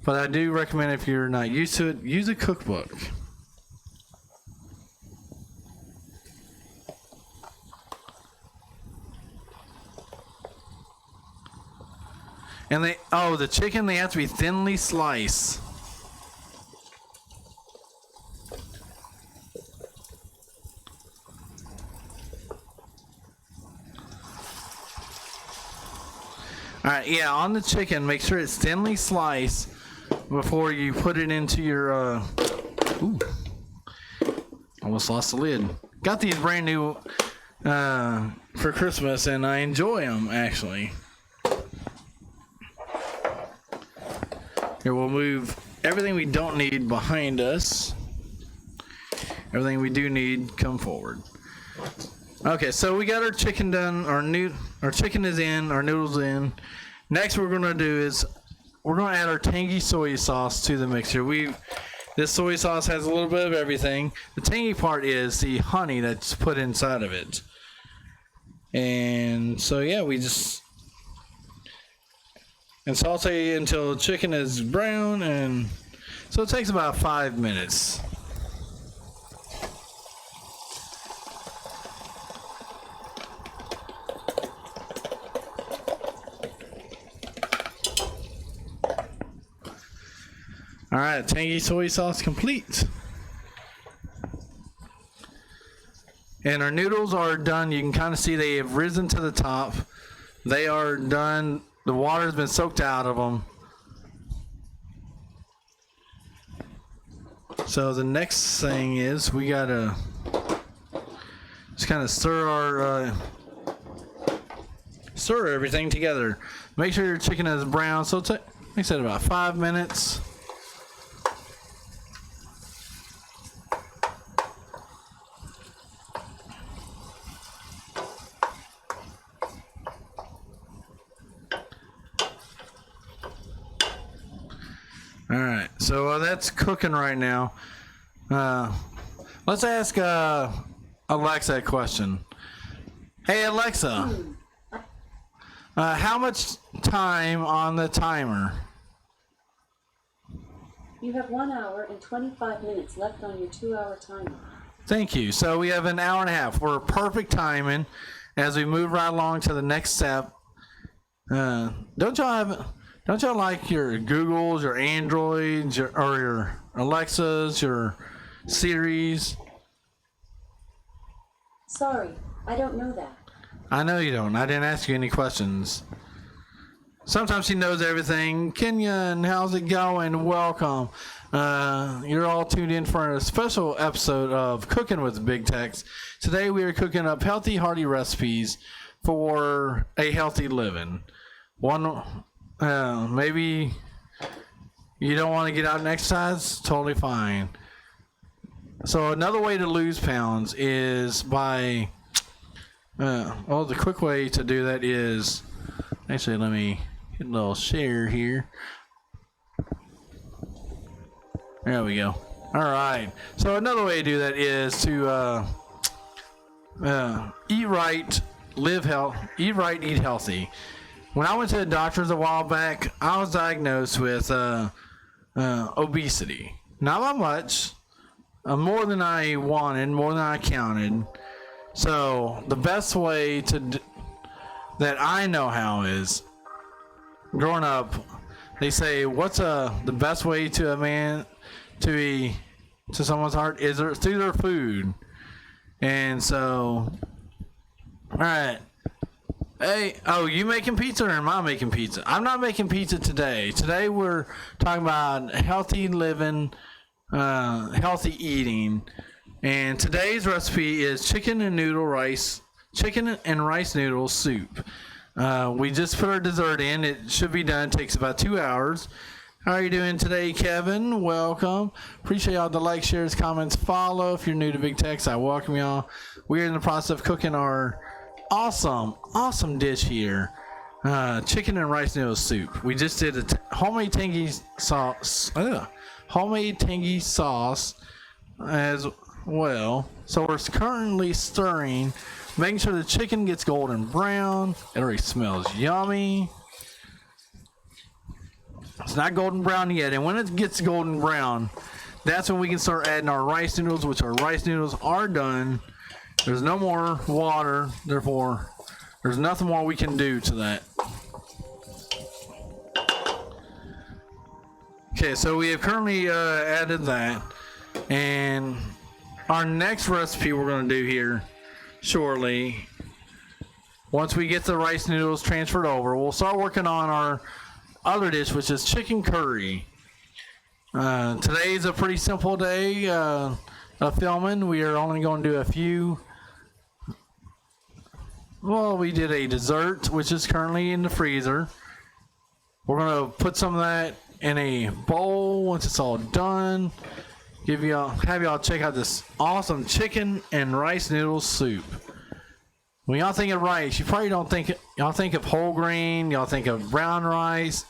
But I do recommend, if you're not used to it, use a cookbook. And the chicken, they have to be thinly sliced. Alright, yeah, on the chicken, make sure it's thinly sliced before you put it into your, almost lost the lid. Got these brand new, for Christmas, and I enjoy them, actually. Here, we'll move everything we don't need behind us. everything we do need, come forward. Okay, so we got our chicken done. Our chicken is in. Our noodles in. Next, what we're gonna do is we're gonna add our tangy soy sauce to the mixture. This soy sauce has a little bit of everything. The tangy part is the honey that's put inside of it. And so yeah, we just saute until the chicken is brown, and so it takes about 5 minutes. All right, tangy soy sauce complete. And our noodles are done. You can kind of see they have risen to the top. They are done. The water's been soaked out of them. So the next thing is we gotta just kind of stir everything together. Make sure your chicken is brown. So like I said, about 5 minutes. All right, so that's cooking right now. Let's ask Alexa a question. Hey Alexa, how much time on the timer? You have 1 hour and 25 minutes left on your 2-hour timer. Thank you. So we have an hour and a half. We're perfect timing as we move right along to the next step. Don't y'all like your Googles, your Androids, or your Alexas, your Siris? Sorry, I don't know that. I know you don't. I didn't ask you any questions. Sometimes she knows everything. Kenyon, how's it going? Welcome. You're all tuned in for a special episode of Cooking with Big Tex. Today we are cooking up healthy, hearty recipes for a healthy living. Maybe you don't want to get out and exercise? Totally fine. So another way to lose pounds is by, the quick way to do that is, actually let me hit a little share here. There we go. All right. So another way to do that is to eat right, eat right, eat healthy. When I went to the doctors a while back, I was diagnosed with obesity. Not by much, more than I wanted, more than I counted. So the best way that I know how is, growing up, they say, what's the best way to a man to someone's heart is through their food. And so, all right. Hey, you making pizza or am I making pizza? I'm not making pizza today. Today we're talking about healthy living, healthy eating. And today's recipe is chicken and rice noodle soup. We just put our dessert in. It should be done. It takes about 2 hours. How are you doing today, Kevin? Welcome. Appreciate all the likes, shares, comments, follow. If you're new to Big Tex, I welcome y'all. We're in the process of cooking our awesome dish here, chicken and rice noodle soup. We just did a homemade tangy sauce as well. So we're currently stirring, making sure the chicken gets golden brown. It already smells yummy. It's not golden brown yet, and when it gets golden brown, that's when we can start adding our rice noodles, which our rice noodles are done. There's no more water, therefore, there's nothing more we can do to that. Okay, so we have currently added that. And our next recipe we're going to do here shortly, once we get the rice noodles transferred over, we'll start working on our other dish, which is chicken curry. Today is a pretty simple day of filming. We are only going to do a few. Well, we did a dessert, which is currently in the freezer. We're going to put some of that in a bowl once it's all done. have y'all check out this awesome chicken and rice noodle soup. When y'all think of rice, you probably don't think y'all think of whole grain, y'all think of brown rice.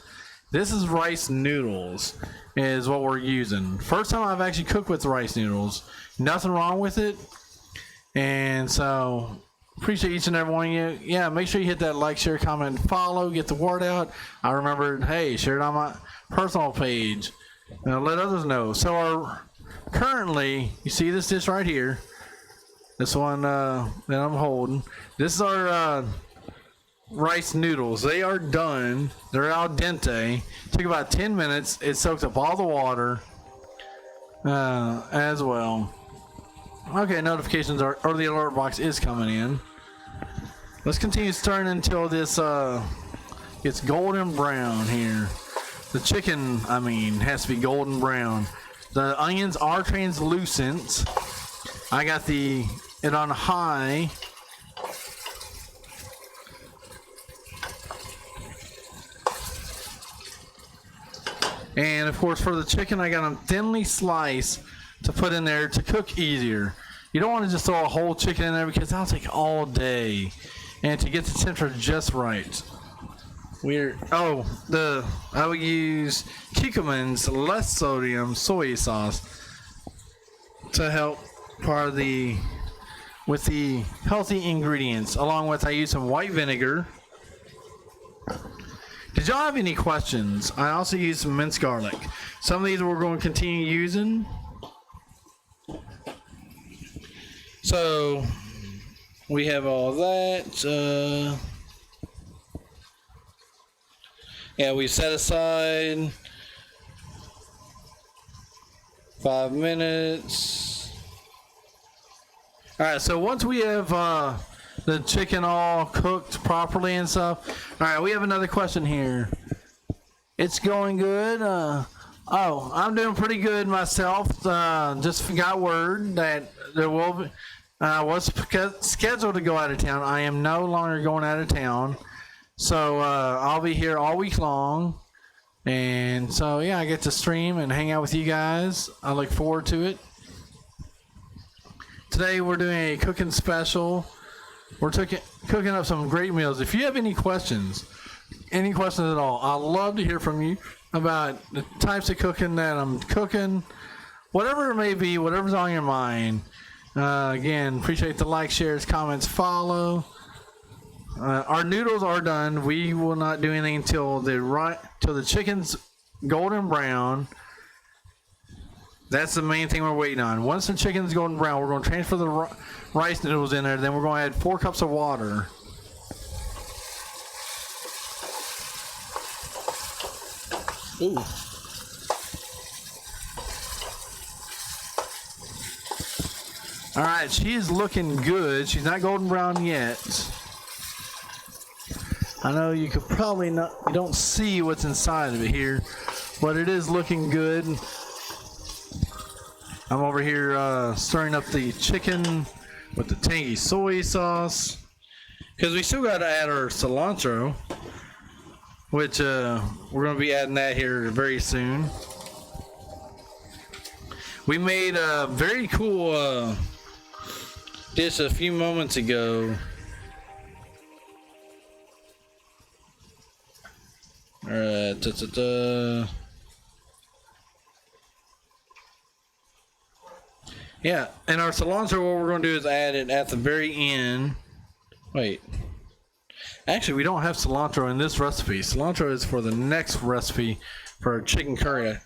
This is rice noodles is what we're using. First time I've actually cooked with rice noodles. Nothing wrong with it. And so appreciate each and every one of you. Yeah, make sure you hit that like, share, comment, follow, get the word out. I remembered, hey, share it on my personal page. Let others know. So currently, you see this dish right here. This one that I'm holding. This is our rice noodles. They are done. They're al dente. Took about 10 minutes. It soaked up all the water as well. Okay, notifications or the alert box is coming in. Let's continue stirring until this gets golden brown here. The chicken, has to be golden brown. The onions are translucent. I got it on high. And of course for the chicken, I got them thinly sliced to put in there to cook easier. You don't want to just throw a whole chicken in there because that'll take all day. And to get the temperature just right. I would use Kikkoman's less sodium soy sauce to help with the healthy ingredients. Along with I use some white vinegar. Did y'all have any questions? I also use some minced garlic. Some of these we're going to continue using. So we have all that. Yeah, we set aside 5 minutes. All right, so once we have the chicken all cooked properly and stuff. All right, we have another question here. It's going good. I'm doing pretty good myself. Just got word that there will be. I was scheduled to go out of town. I am no longer going out of town. So I'll be here all week long. And so, yeah, I get to stream and hang out with you guys. I look forward to it. Today we're doing a cooking special. We're cooking up some great meals. If you have any questions at all, I'd love to hear from you about the types of cooking that I'm cooking. Whatever it may be, whatever's on your mind. Again, appreciate the like, shares, comments, follow. Our noodles are done. We will not do anything until the chicken's golden brown. That's the main thing we're waiting on. Once the chicken's golden brown, we're going to transfer the rice noodles in there. Then we're going to add 4 cups of water. Ooh. All right, she is looking good. She's not golden brown yet. I know you could probably you don't see what's inside of it here, but it is looking good. I'm over here stirring up the chicken with the tangy soy sauce because we still got to add our cilantro, which we're going to be adding that here very soon. We made a very cool dish a few moments ago. Yeah, and our cilantro, what we're going to do is add it at the very end. Wait. Actually, we don't have cilantro in this recipe. Cilantro is for the next recipe for chicken curry.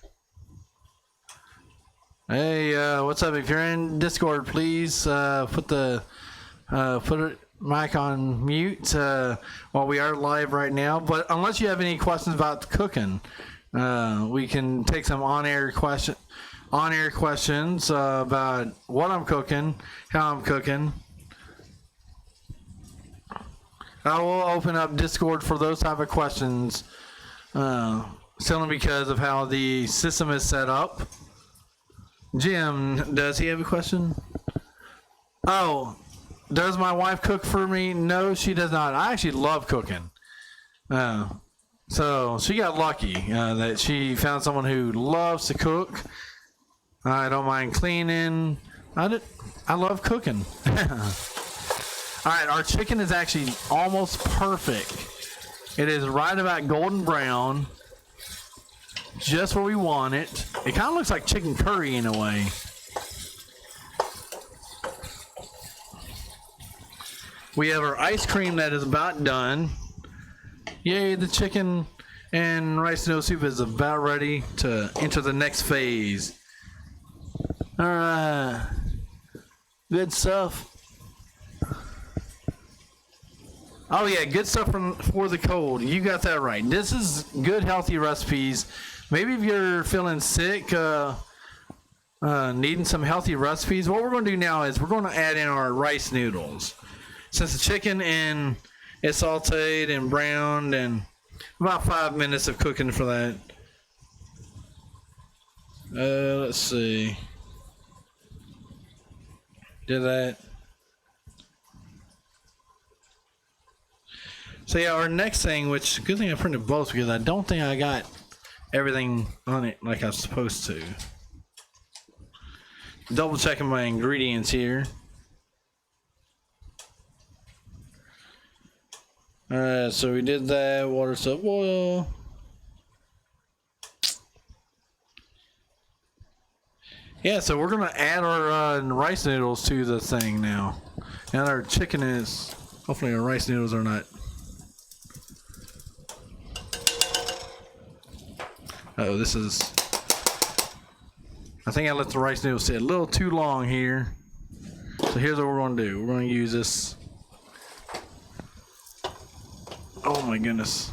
Hey, what's up? If you're in Discord, please put the mic on mute while we are live right now. But unless you have any questions about the cooking, we can take some on-air questions about what I'm cooking, how I'm cooking. I will open up Discord for those type of questions, simply because of how the system is set up. Jim, does he have a question? Oh, does my wife cook for me? No, she does not. I actually love cooking. So she got lucky that she found someone who loves to cook. I don't mind cleaning. I love cooking. All right, our chicken is actually almost perfect. It is right about golden brown, just where we want it. It kind of looks like chicken curry in a way. We have our ice cream that is about done. Yay, the chicken and rice noodle soup is about ready to enter the next phase. All right, good stuff. Oh yeah, good stuff for the cold. You got that right. This is good, healthy recipes. Maybe if you're feeling sick, needing some healthy recipes, what we're going to do now is we're going to add in our rice noodles. Since the chicken is sauteed and browned, and about 5 minutes of cooking for that. Let's see. Did that. So yeah, our next thing, which good thing I printed both because I don't think I got everything on it like I was supposed to. Double checking my ingredients here. Alright, so we did that. Water, soap, oil. Yeah, so we're gonna add our rice noodles to the thing now. And our chicken is. Hopefully, our rice noodles are not. Oh, this is. I think I let the rice noodles sit a little too long here. So here's what we're gonna do. We're gonna use this. Oh my goodness.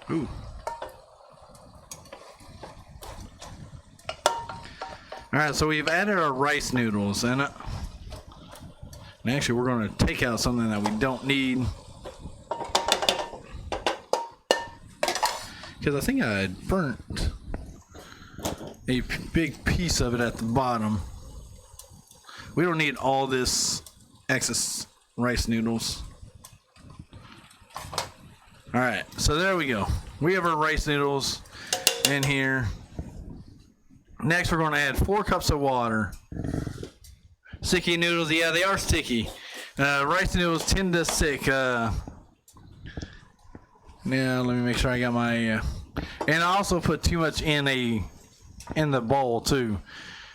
Ooh. Alright, so we've added our rice noodles, and actually we're going to take out something that we don't need. Because I think I had burnt a big piece of it at the bottom. We don't need all this excess rice noodles. Alright, so there we go. We have our rice noodles in here. Next, we're going to add 4 cups of water. Sticky noodles, yeah, they are sticky. Rice noodles tend to stick. Now, let me make sure I got my. And I also put too much in the bowl too,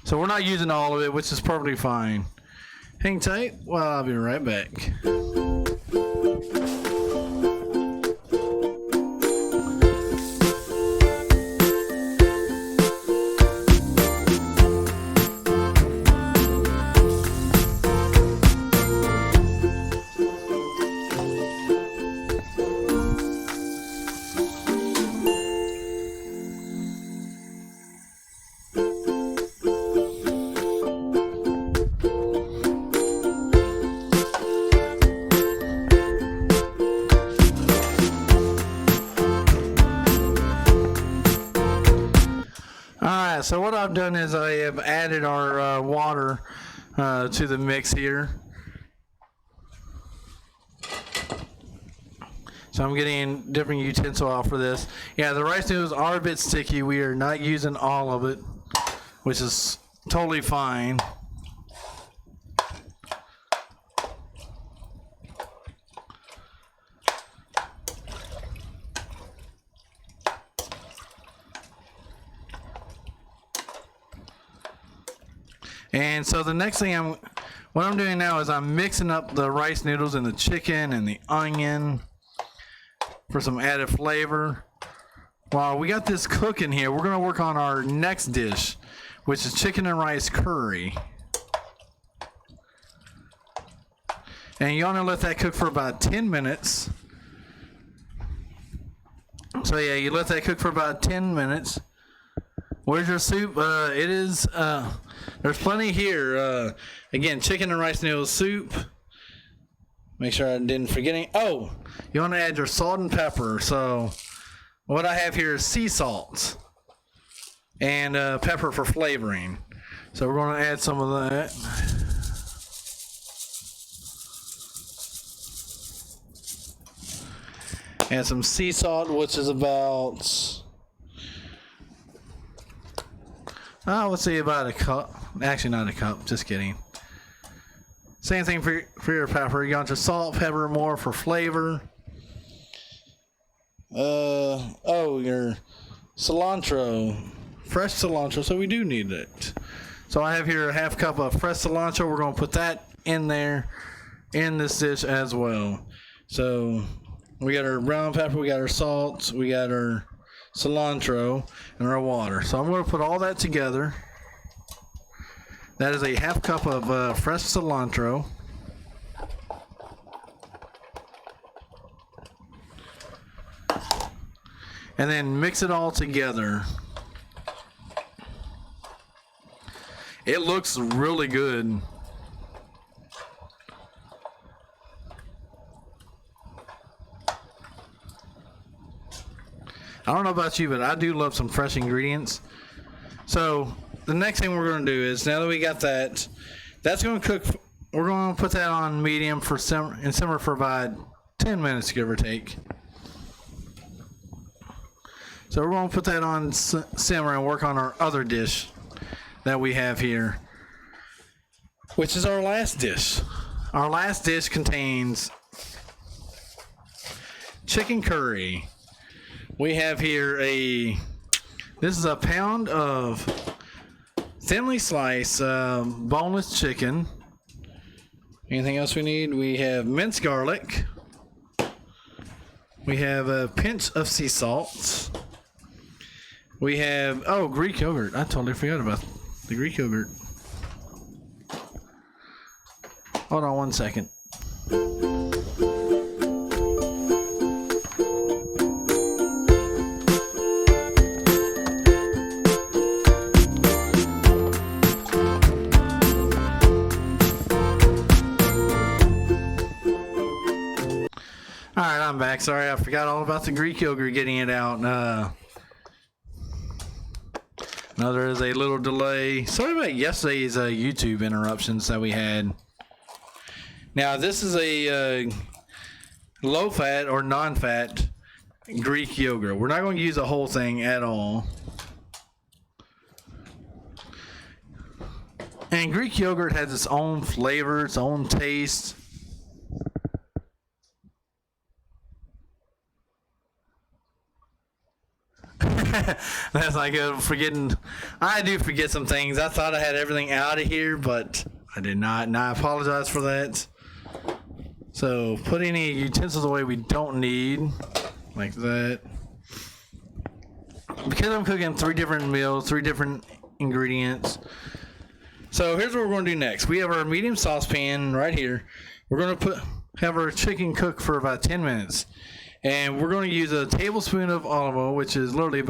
so we're not using all of it, which is perfectly fine. Hang tight. Well, I'll be right back. So what I've done is I have added our water to the mix here. So I'm getting different utensil out for this. Yeah, the rice noodles are a bit sticky. We are not using all of it, which is totally fine. And so the next thing what I'm doing now is I'm mixing up the rice noodles and the chicken and the onion for some added flavor. While we got this cooking here, we're going to work on our next dish, which is chicken and rice curry. And you want to let that cook for about 10 minutes. So yeah, you let that cook for about 10 minutes. Where's your soup? It is, there's plenty here. Again, chicken and rice noodle soup. Make sure I didn't forget any. Oh, you want to add your salt and pepper. So what I have here is sea salt and pepper for flavoring. So we're going to add some of that. Add some sea salt, which is about, let's say about a cup. Actually, not a cup. Just kidding. Same thing for your pepper. You got your salt, pepper, more for flavor. Your cilantro, fresh cilantro. So we do need it. So I have here a half cup of fresh cilantro. We're going to put that in there in this dish as well. So we got our brown pepper, we got our salt, we got our cilantro, and our water. So I'm going to put all that together. That is a half cup of fresh cilantro. And then mix it all together. It looks really good. I don't know about you, but I do love some fresh ingredients. So the next thing we're going to do is, now that we got that, that's going to cook. We're going to put that on medium for simmer for about 10 minutes, give or take. So we're going to put that on simmer and work on our other dish that we have here, which is our last dish. Our last dish contains chicken curry. We have here this is a pound of thinly sliced boneless chicken. Anything else we need? We have minced garlic. We have a pinch of sea salt. We have, Greek yogurt. I totally forgot about the Greek yogurt. Hold on one second. Alright, I'm back. Sorry, I forgot all about the Greek yogurt, getting it out. Now there is a little delay. Sorry about yesterday's YouTube interruptions that we had. Now this is a low-fat or non-fat Greek yogurt. We're not going to use the whole thing at all. And Greek yogurt has its own flavor, its own taste. That's not good. I do forget some things. I thought I had everything out of here, but I did not, and I apologize for that. So put any utensils away we don't need, like that. Because I'm cooking 3 different meals, 3 different ingredients. So here's what we're going to do next. We have our medium saucepan right here. We're going to have our chicken cook for about 10 minutes. And we're going to use a tablespoon of olive oil, which is literally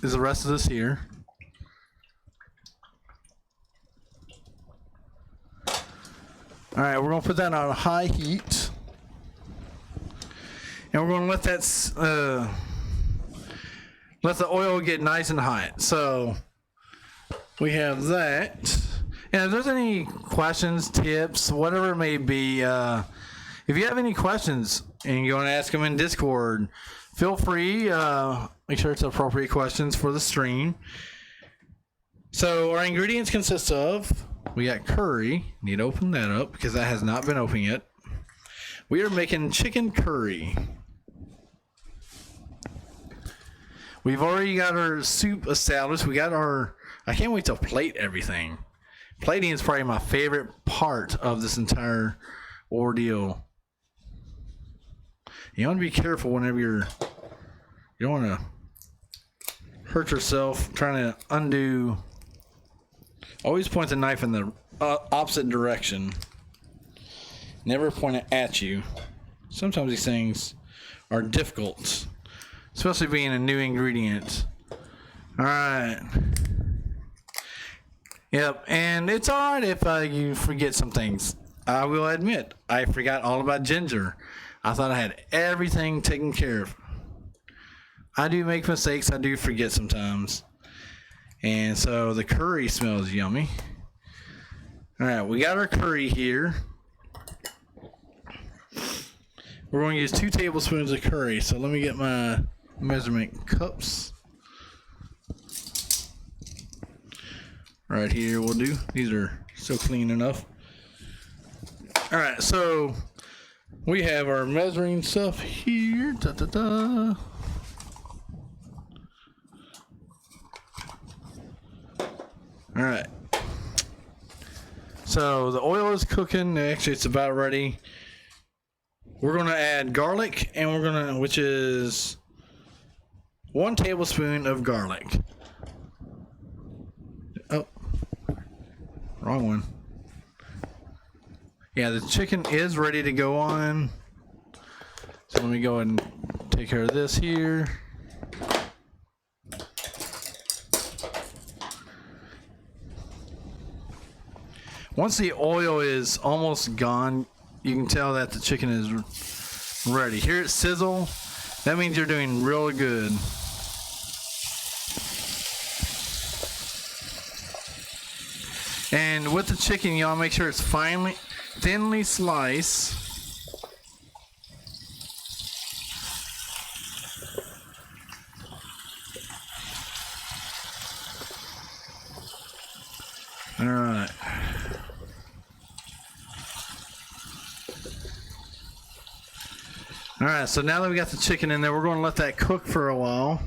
is the rest of this here. All right, we're going to put that on high heat. And we're going to let the oil get nice and hot. So we have that. And if there's any questions, tips, whatever it may be, if you have any questions and you want to ask them in Discord, feel free. Make sure it's appropriate questions for the stream. So our ingredients consist of, we got curry. Need to open that up because that has not been opened yet. We are making chicken curry. We've already got our soup established. I can't wait to plate everything. Plating is probably my favorite part of this entire ordeal. You want to be careful whenever you don't want to hurt yourself trying to undo. Always point the knife in the opposite direction. Never point it at you. Sometimes these things are difficult, especially being a new ingredient. All right. Yep, and it's all right if you forget some things. I will admit, I forgot all about ginger. I thought I had everything taken care of. I do make mistakes. I do forget sometimes. And so the curry smells yummy. All right, we got our curry here. We're going to use 2 tablespoons of curry. So let me get my measurement cups. Right here will do. These are still clean enough. All right, so we have our measuring stuff here. Da, da, da. All right. So the oil is cooking. Actually, it's about ready. We're going to add garlic, and which is 1 tablespoon of garlic. Oh, wrong one. Yeah, the chicken is ready to go on. So let me go ahead and take care of this here. Once the oil is almost gone, you can tell that the chicken is ready. Hear it sizzle. That means you're doing really good. And with the chicken, you want to make sure it's thinly sliced. All right. All right, so now that we got the chicken in there, we're going to let that cook for a while.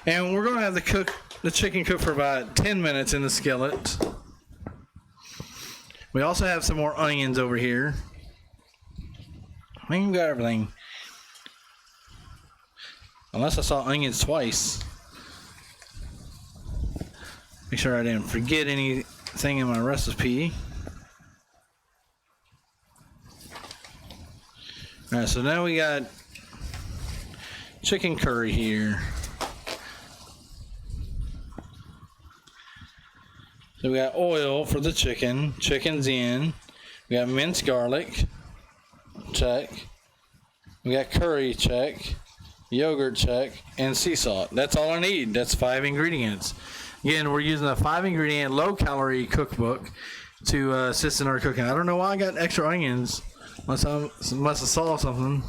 And we're going to have the chicken cook for about 10 minutes in the skillet. We also have some more onions over here. I think we got everything. Unless I saw onions twice. Make sure I didn't forget anything in my recipe. Alright, so now we got chicken curry here. So we got oil for the chicken. Chicken's in. We got minced garlic. Check. We got curry. Check. Yogurt. Check. And sea salt. That's all I need. That's 5 ingredients. Again, we're using a 5-ingredient, low-calorie cookbook to assist in our cooking. I don't know why I got extra onions. Unless I saw something.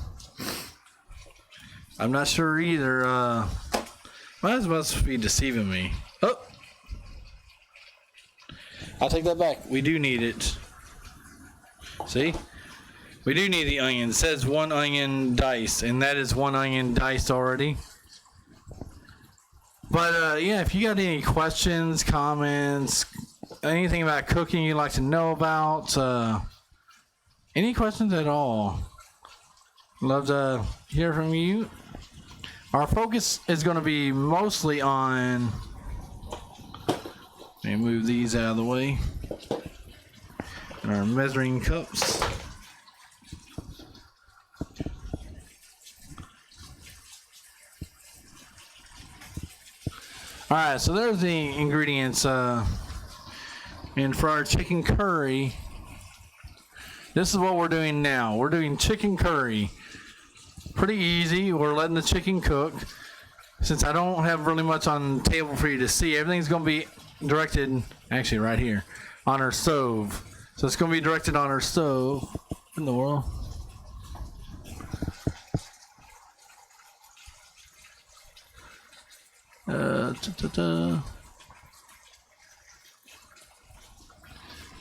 I'm not sure either. Must be deceiving me. Oh! I'll take that back. We do need it. See? We do need the onion. It says 1 onion diced, and that is 1 onion diced already. But yeah, if you got any questions, comments, anything about cooking you'd like to know about, any questions at all, love to hear from you. Our focus is going to be mostly on, let me move these out of the way, our measuring cups. Alright, so there's the ingredients, and for our chicken curry, this is what we're doing now. We're doing chicken curry. Pretty easy. We're letting the chicken cook. Since I don't have really much on the table for you to see, everything's going to be directed, actually right here, on our stove. So it's going to be directed on our stove. What in the world?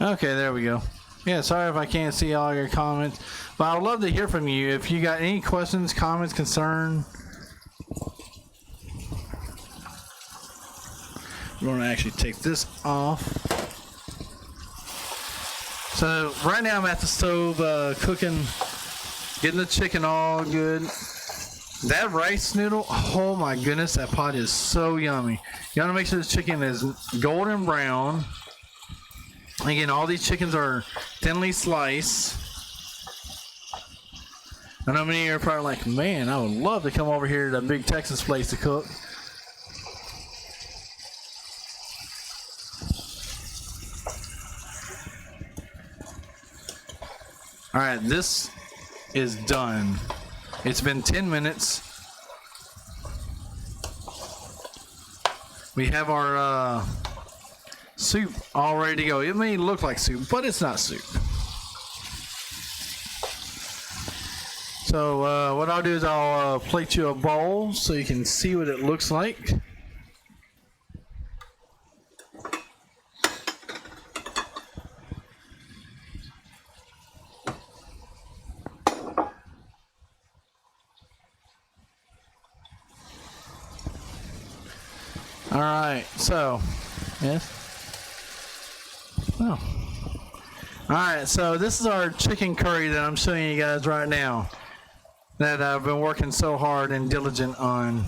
Okay, there we go. Yeah, sorry if I can't see all your comments, but I would love to hear from you. If you got any questions, comments, concern. We're going to actually take this off. So right now I'm at the stove cooking, getting the chicken all good. That rice noodle, oh my goodness, that pot is so yummy. You want to make sure the chicken is golden brown. Again, all these chickens are thinly sliced. I know many of you are probably like, man, I would love to come over here to the Big Texas place to cook. All right, this is done. It's been 10 minutes. We have our soup all ready to go. It may look like soup, but it's not soup. So what I'll do is I'll plate you a bowl so you can see what it looks like. All right, so, yes? Oh. All right, so this is our chicken curry that I'm showing you guys right now that I've been working so hard and diligent on.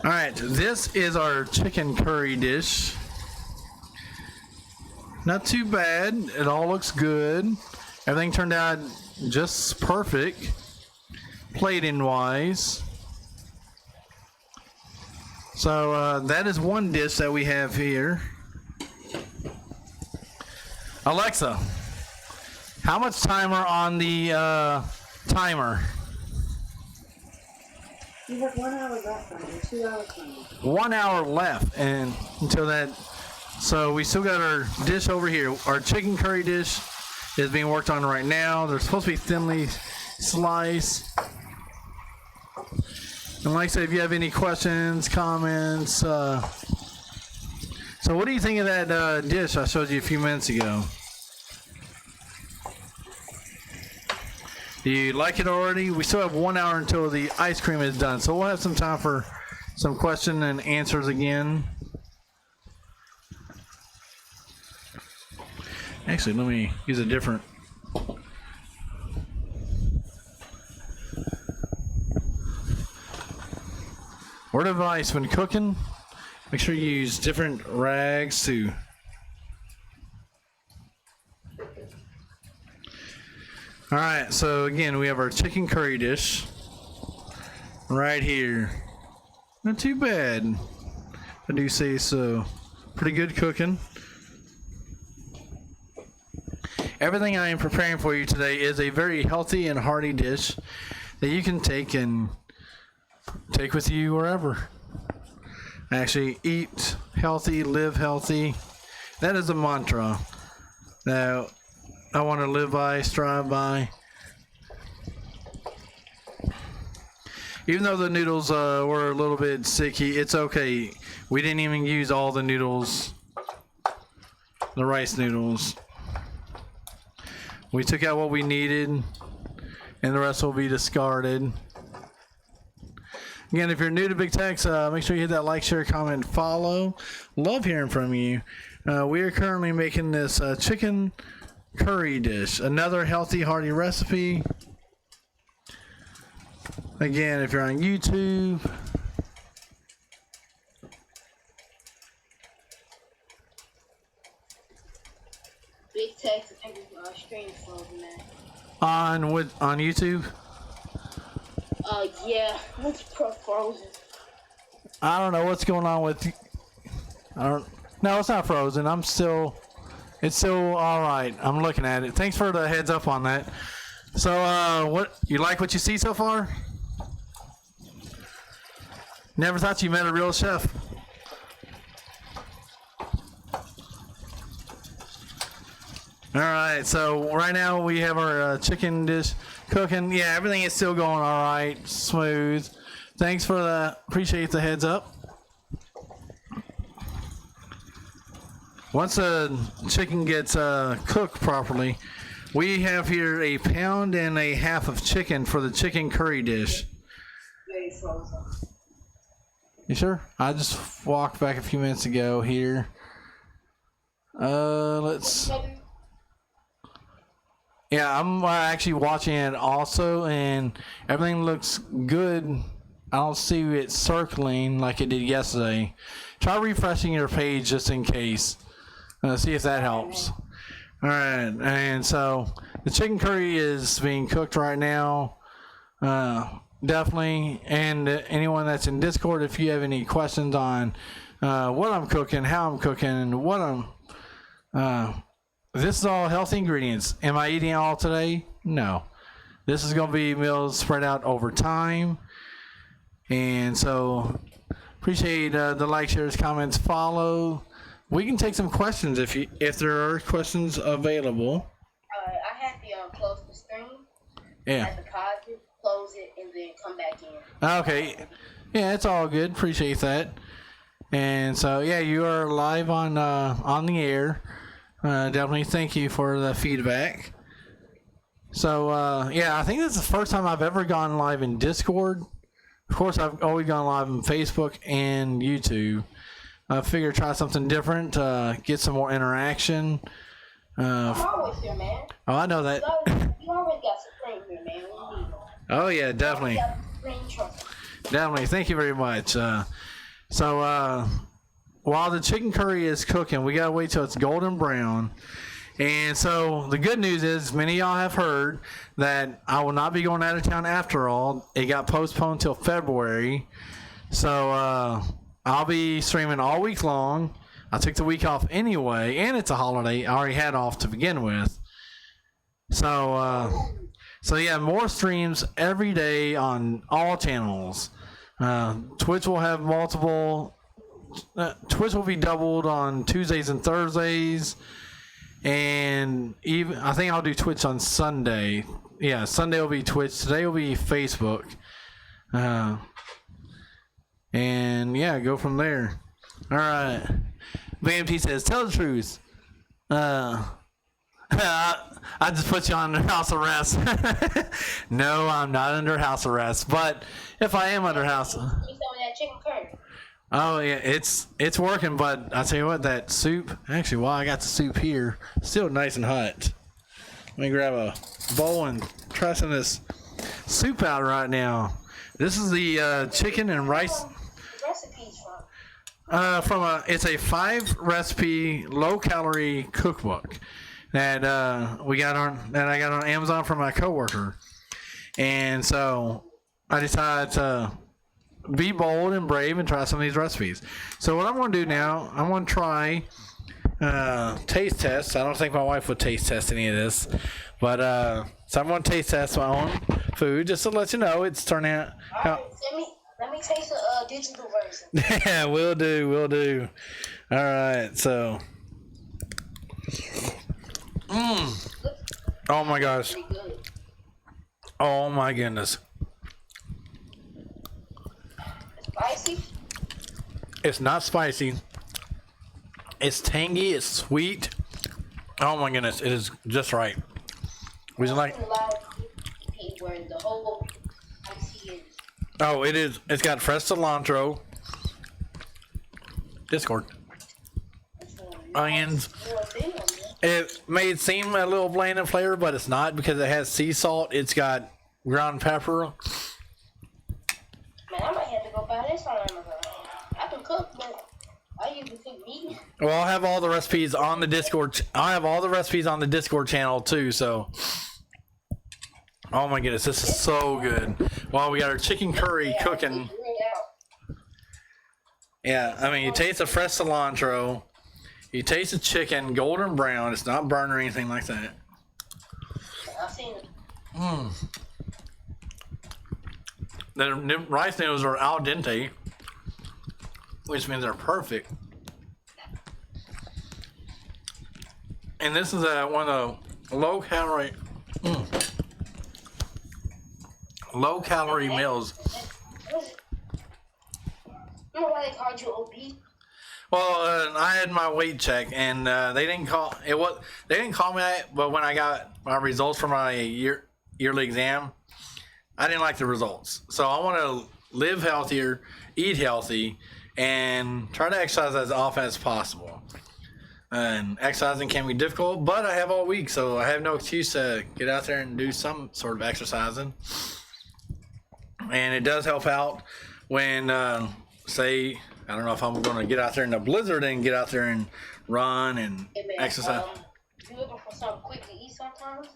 All right, this is our chicken curry dish. Not too bad. It all looks good. Everything turned out just perfect, plating wise. So that is one dish that we have here. Alexa, how much timer on the timer? You have 1 hour left on your 2 hour timer. 1 hour left and until that. So we still got our dish over here. Our chicken curry dish is being worked on right now. They're supposed to be thinly sliced. And like I said, if you have any questions, comments, so what do you think of that dish I showed you a few minutes ago? Do you like it already? We still have 1 hour until the ice cream is done, so we'll have some time for some question and answers again. Actually, let me use a different. Word of advice when cooking, make sure you use different rags to. All right, so again, we have our chicken curry dish right here. Not too bad, I do say so. Pretty good cooking. Everything I am preparing for you today is a very healthy and hearty dish that you can take with you wherever. Actually, eat healthy, live healthy. That is a mantra that I want to live by, strive by. Even though the noodles were a little bit sticky, it's okay. We didn't even use all the noodles, the rice noodles. We took out what we needed, and the rest will be discarded. Again, if you're new to Big Tex, make sure you hit that like, share, comment, follow. Love hearing from you. We are currently making this chicken curry dish, another healthy, hearty recipe. Again, if you're on YouTube, Big Tex and stream frozen man. on YouTube. Yeah, it's frozen. I don't know what's going on with. No, it's not frozen. It's still all right. I'm looking at it. Thanks for the heads up on that. So, what you like what you see so far? Never thought you met a real chef. All right, so right now we have our chicken dish cooking. Yeah, everything is still going all right, smooth. Thanks for the, appreciate the heads up. Once the chicken gets cooked properly, we have here 1.5 pounds of chicken for the chicken curry dish. You sure? I just walked back a few minutes ago here. Let's. Yeah, I'm actually watching it also, and everything looks good. I don't see it circling like it did yesterday. Try refreshing your page just in case. See if that helps. All right, and so the chicken curry is being cooked right now. Definitely, and anyone that's in Discord, if you have any questions on what I'm cooking, how I'm cooking, what I'm. This is all healthy ingredients. Am I eating it all today? No. This is going to be meals spread out over time. And so, appreciate the like, shares, comments, follow. We can take some questions if there are questions available. I had to close the stream. Yeah. At the pause, close it, and then come back in. Okay. Yeah, it's all good. Appreciate that. And so, yeah, you are live on the air. Definitely thank you for the feedback. So, yeah, I think this is the first time I've ever gone live in Discord. Of course, I've always gone live on Facebook and YouTube. I figured try something different, get some more interaction. I'm always here, man. Oh, I know that. You always got some flame here, man. We need them. Oh, yeah, definitely. Definitely. Thank you very much. So, while the chicken curry is cooking, we got to wait till it's golden brown. And so the good news is many of y'all have heard that I will not be going out of town after all. It got postponed till February. So I'll be streaming all week long. I took the week off anyway, and it's a holiday. I already had off to begin with. So yeah, more streams every day on all channels. Twitch will have multiple. Twitch will be doubled on Tuesdays and Thursdays. And even I think I'll do Twitch on Sunday. Yeah, Sunday will be Twitch. Today will be Facebook. And yeah, go from there. All right. BMT says, tell the truth. I just put you under house arrest. No, I'm not under house arrest. But if I am under house. You some of that chicken curry. Oh yeah, it's working, but I tell you what, that soup. Actually, while I got the soup here, still nice and hot. Let me grab a bowl and try some of this soup out right now. This is the chicken and rice. Recipes from? It's a 5-recipe low-calorie cookbook that I got on Amazon from my coworker, and so I decided to be bold and brave and try some of these recipes. So what I'm going to do now, I'm going to try taste tests. I don't think my wife would taste test any of this, but so I'm going to taste test my own food just to let you know it's turning out. Alright, let me taste the digital version. Yeah, will do. All right, so. Oh my gosh. Pretty good. Oh my goodness. Spicy? It's not spicy. It's tangy. It's sweet. Oh my goodness, it is just right. Would you like? Where the whole spicy is. Oh, it is. It's got fresh cilantro. Discord. Onions. It may seem a little bland in flavor, but it's not because it has sea salt. It's got ground pepper. Man, I might have to go buy this on Amazon. I can cook, but I usually cook meat. Well, I'll have all the recipes on the Discord. I have all the recipes on the Discord channel too. So, oh my goodness, this is so good. Well, we got our chicken curry cooking. Yeah, I mean, you taste the fresh cilantro. You taste the chicken golden brown. It's not burnt or anything like that. I've seen it. The rice noodles are al dente, which means they're perfect. And this is one of the low calorie meals. You know why they called you obese? Well, I had my weight check, and they didn't call me that. But when I got my results for my yearly exam, I didn't like the results. So I want to live healthier, eat healthy, and try to exercise as often as possible. And exercising can be difficult, but I have all week, so I have no excuse to get out there and do some sort of exercising. And it does help out when, say, I don't know if I'm going to get out there in the blizzard and get out there and run and exercise. If you're looking for something quick to eat sometimes,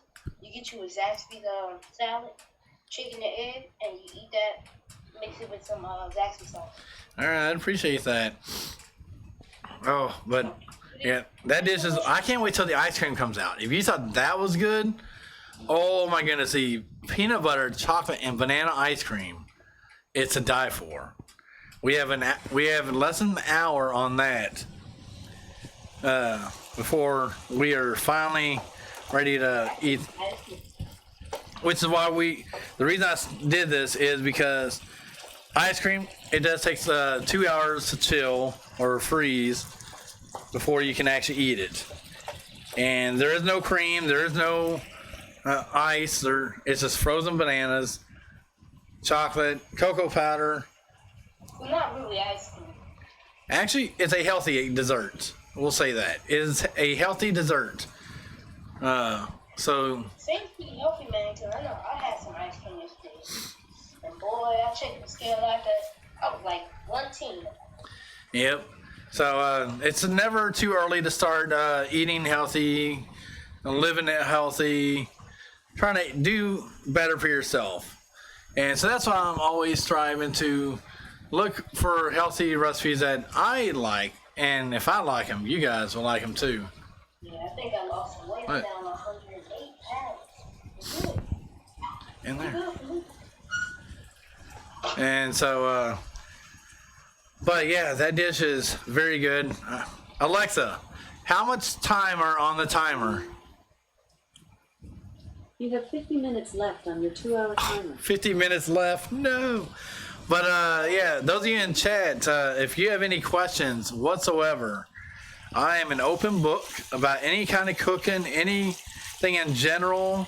you get you a Zaxby's salad, chicken and egg, and you eat that, mix it with some Zaxby sauce. All right, I appreciate that. Oh, but yeah, that dish is. I can't wait till the ice cream comes out. If you thought that was good, oh my goodness, the peanut butter, chocolate, and banana ice cream, it's to die for. We have less than an hour on that before we are finally ready to eat. Which is why the reason I did this is because ice cream, it does take 2 hours to chill or freeze before you can actually eat it. And there is no cream, there is no ice, it's just frozen bananas, chocolate, cocoa powder. Well, not really ice cream. Actually, it's a healthy dessert. We'll say that. It is a healthy dessert. So. Seems pretty healthy, man, because I know I had some ice cream yesterday. And boy, I checked the scale after, I was like 110. Yep. So it's never too early to start eating healthy, living healthy, trying to do better for yourself. And so that's why I'm always striving to look for healthy recipes that I like. And if I like them, you guys will like them too. Yeah, I think I lost some weight. What? Down 108 pounds. Good. In there. Good for me. And so, but yeah, that dish is very good. Alexa, how much timer on the timer? You have 50 minutes left on your 2-hour timer. 50 minutes left. No. But yeah, those of you in chat, if you have any questions whatsoever, I am an open book about any kind of cooking, anything in general.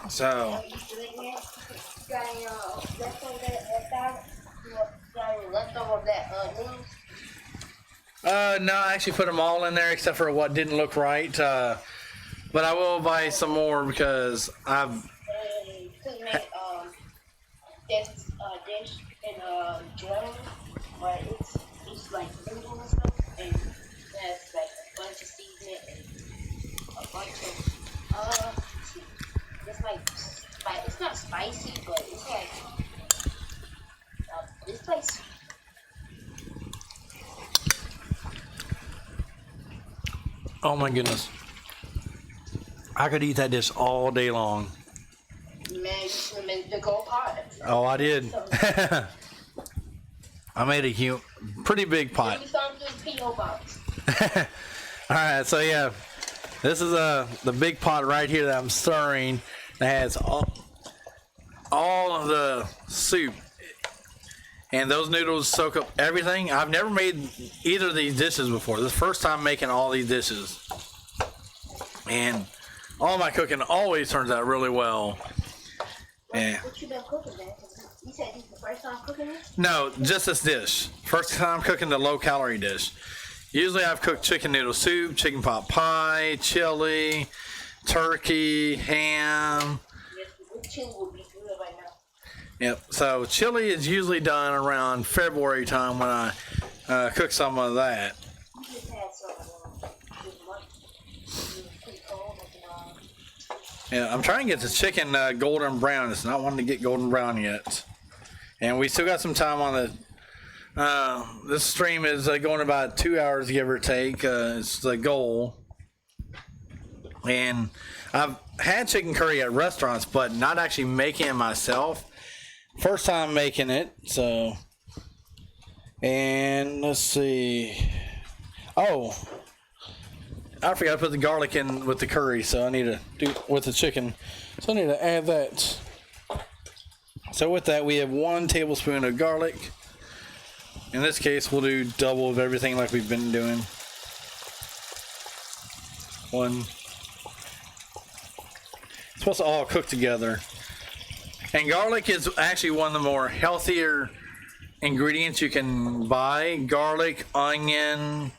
So. Got any leftover of that salad? Got any leftover of that noodles? No, I actually put them all in there except for what didn't look right. But I will buy some more because I've. Could make this dish in German where it's like noodle and stuff, and there's like a bunch of seasoning and a bunch of it's like it's not spicy, but it's like it's like. Oh my goodness. I could eat that dish all day long. Man, you should have made the gold pot. Oh, I did. I made a pretty big pot. Maybe some good P.O. box. All right, so yeah, this is the big pot right here that I'm stirring. That has all of the soup, and those noodles soak up everything. I've never made either of these dishes before. This is the first time making all these dishes, and all my cooking always turns out really well. Yeah. What you been cooking, man? You said this is the first time cooking this? No, just this dish. First time cooking the low-calorie dish. Usually I've cooked chicken noodle soup, chicken pot pie, chili, turkey, ham. Yes, chili would be good right now. Yep. So chili is usually done around February time when I cook some of that. We just had some this month. It was pretty cold. Yeah, I'm trying to get the chicken golden brown. It's not wanting to get golden brown yet. And we still got some time on the. This stream is going about 2 hours, give or take. It's the goal. And I've had chicken curry at restaurants, but not actually making it myself. First time making it, so. And let's see. Oh, I forgot to put the garlic in with the curry, so I need to do with the chicken. So I need to add that. So with that, we have 1 tablespoon of garlic. In this case, we'll do double of everything like we've been doing. 1. It's supposed to all cook together. And garlic is actually one of the more healthier ingredients you can buy. Garlic, onion.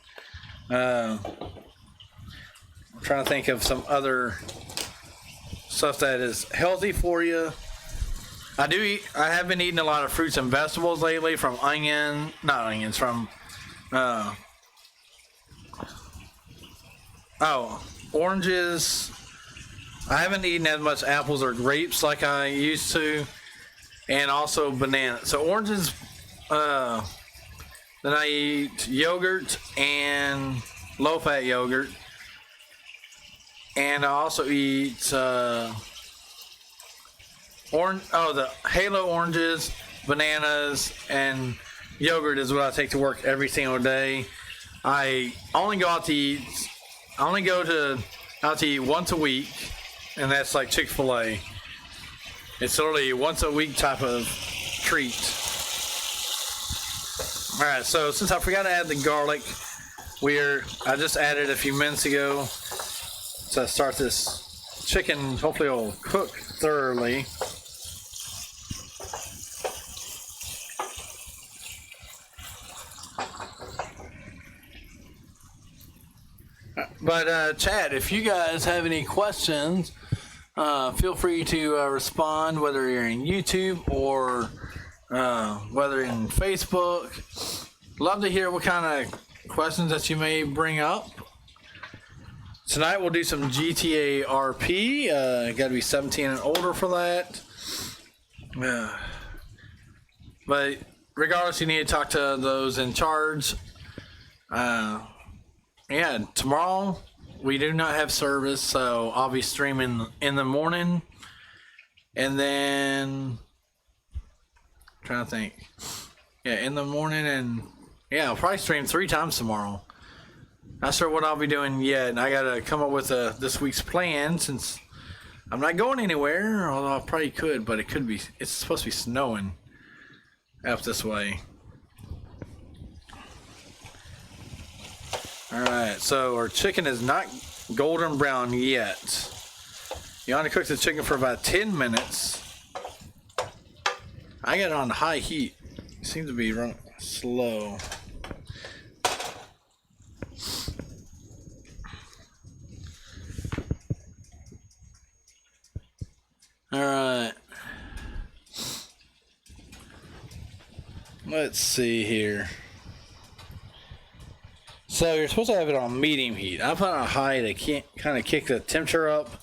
I'm trying to think of some other stuff that is healthy for you. I have been eating a lot of fruits and vegetables lately from oranges. I haven't eaten as much apples or grapes like I used to, and also bananas. So oranges, the Then I eat yogurt and low-fat yogurt. And I also eat the Halo oranges, bananas, and yogurt is what I take to work every single day. I only go out to eat. I only go out to eat once a week, and that's like Chick-fil-A. It's literally once a week type of treat. All right, so since I forgot to add the garlic, I just added a few minutes ago to start this chicken. Hopefully, it'll cook thoroughly. But chat, if you guys have any questions, feel free to respond, whether you're in YouTube or whether in Facebook. Love to hear what kind of questions that you may bring up. Tonight we'll do some GTA RP. Got to be 17 and older for that. But regardless, you need to talk to those in charge. Yeah, tomorrow we do not have service, so I'll be streaming in the morning. And then, trying to think. Yeah, in the morning, and yeah, I'll probably stream 3 times tomorrow. Not sure what I'll be doing yet. I gotta come up with this week's plan since I'm not going anywhere, although I probably could, but it's supposed to be snowing up this way. Alright, so our chicken is not golden brown yet. You want to cook the chicken for about 10 minutes. I got it on high heat. It seems to be running slow. Alright. Let's see here. So you're supposed to have it on medium heat. I put it on high to kind of kick the temperature up.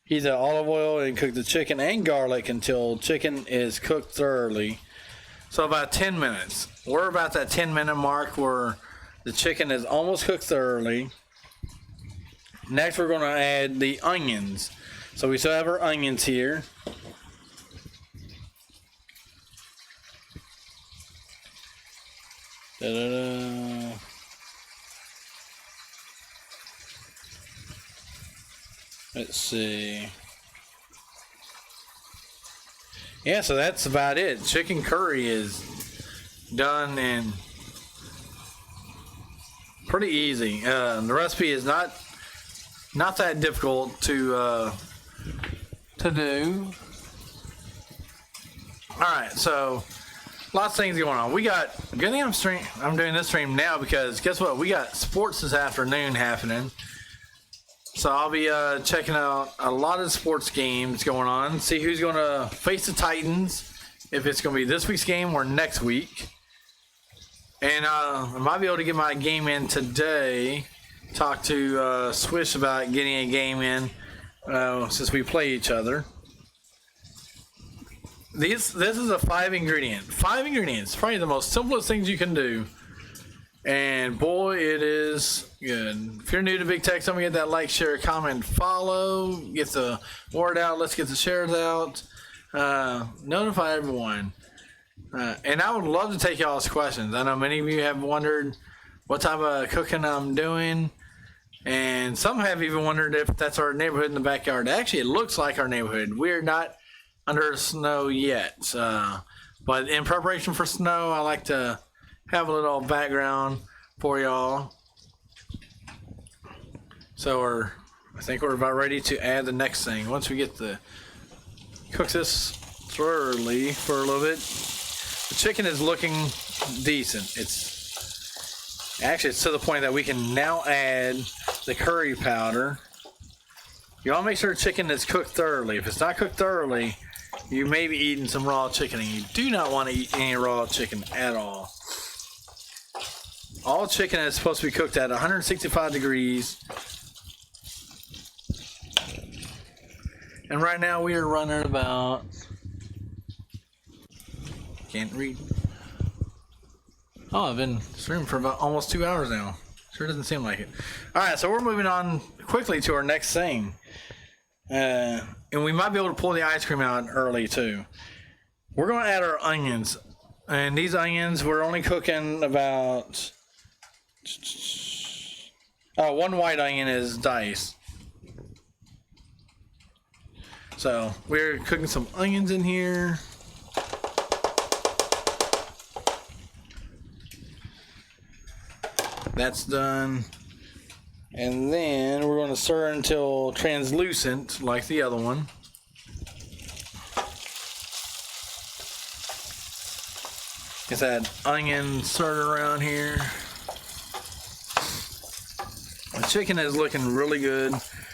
Heat the olive oil and cook the chicken and garlic until chicken is cooked thoroughly. So about 10 minutes. We're about that 10-minute mark where the chicken is almost cooked thoroughly. Next we're going to add the onions. So we still have our onions here. Da-da-da. Let's see. Yeah, so that's about it. Chicken curry is done and pretty easy. The recipe is not that difficult to do. All right, so lots of things going on. We got good thing I'm doing this stream now because guess what? We got sports this afternoon happening. So I'll be checking out a lot of sports games going on. See who's going to face the Titans. If it's going to be this week's game or next week. And I might be able to get my game in today. Talk to Swish about getting a game in since we play each other. This is a 5 ingredient. 5 ingredients. Probably the most simplest things you can do. And boy, it is good. If you're new to Big Tech, somebody get that like, share, comment, follow. Get the word out. Let's get the shares out. Notify everyone. And I would love to take y'all's questions. I know many of you have wondered what type of cooking I'm doing. And some have even wondered if that's our neighborhood in the backyard. Actually, it looks like our neighborhood. We're not under snow yet. But in preparation for snow, I like to have a little background for y'all. So I think we're about ready to add the next thing. Once we get cook this thoroughly for a little bit. The chicken is looking decent. It's to the point that we can now add the curry powder. You want to make sure the chicken is cooked thoroughly. If it's not cooked thoroughly, you may be eating some raw chicken, and you do not want to eat any raw chicken at all. All chicken is supposed to be cooked at 165 degrees. And right now we are running about, can't read, Oh, I've been streaming for about almost 2 hours now. Sure doesn't seem like it. All right, so we're moving on quickly to our next thing. And we might be able to pull the ice cream out early, too. We're going to add our onions. And these onions, we're only cooking about... one white onion is diced. So, we're cooking some onions in here. That's done. And then we're going to stir until translucent, like the other one. Get that onion stirred around here. The chicken is looking really good.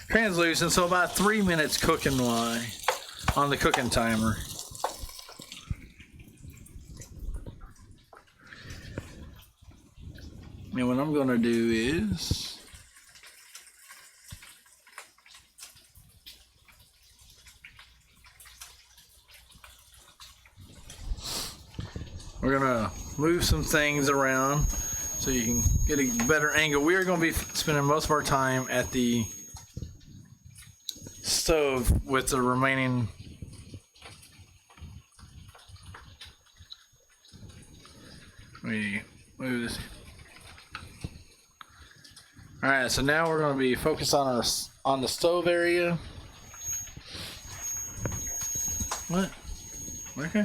Translucent, so about 3 minutes cooking on the cooking timer. And what I'm going to do is we're going to move some things around so you can get a better angle. We are going to be spending most of our time at the stove with the remaining we move this. All right, so now we're going to be focused on the stove area. What? Okay.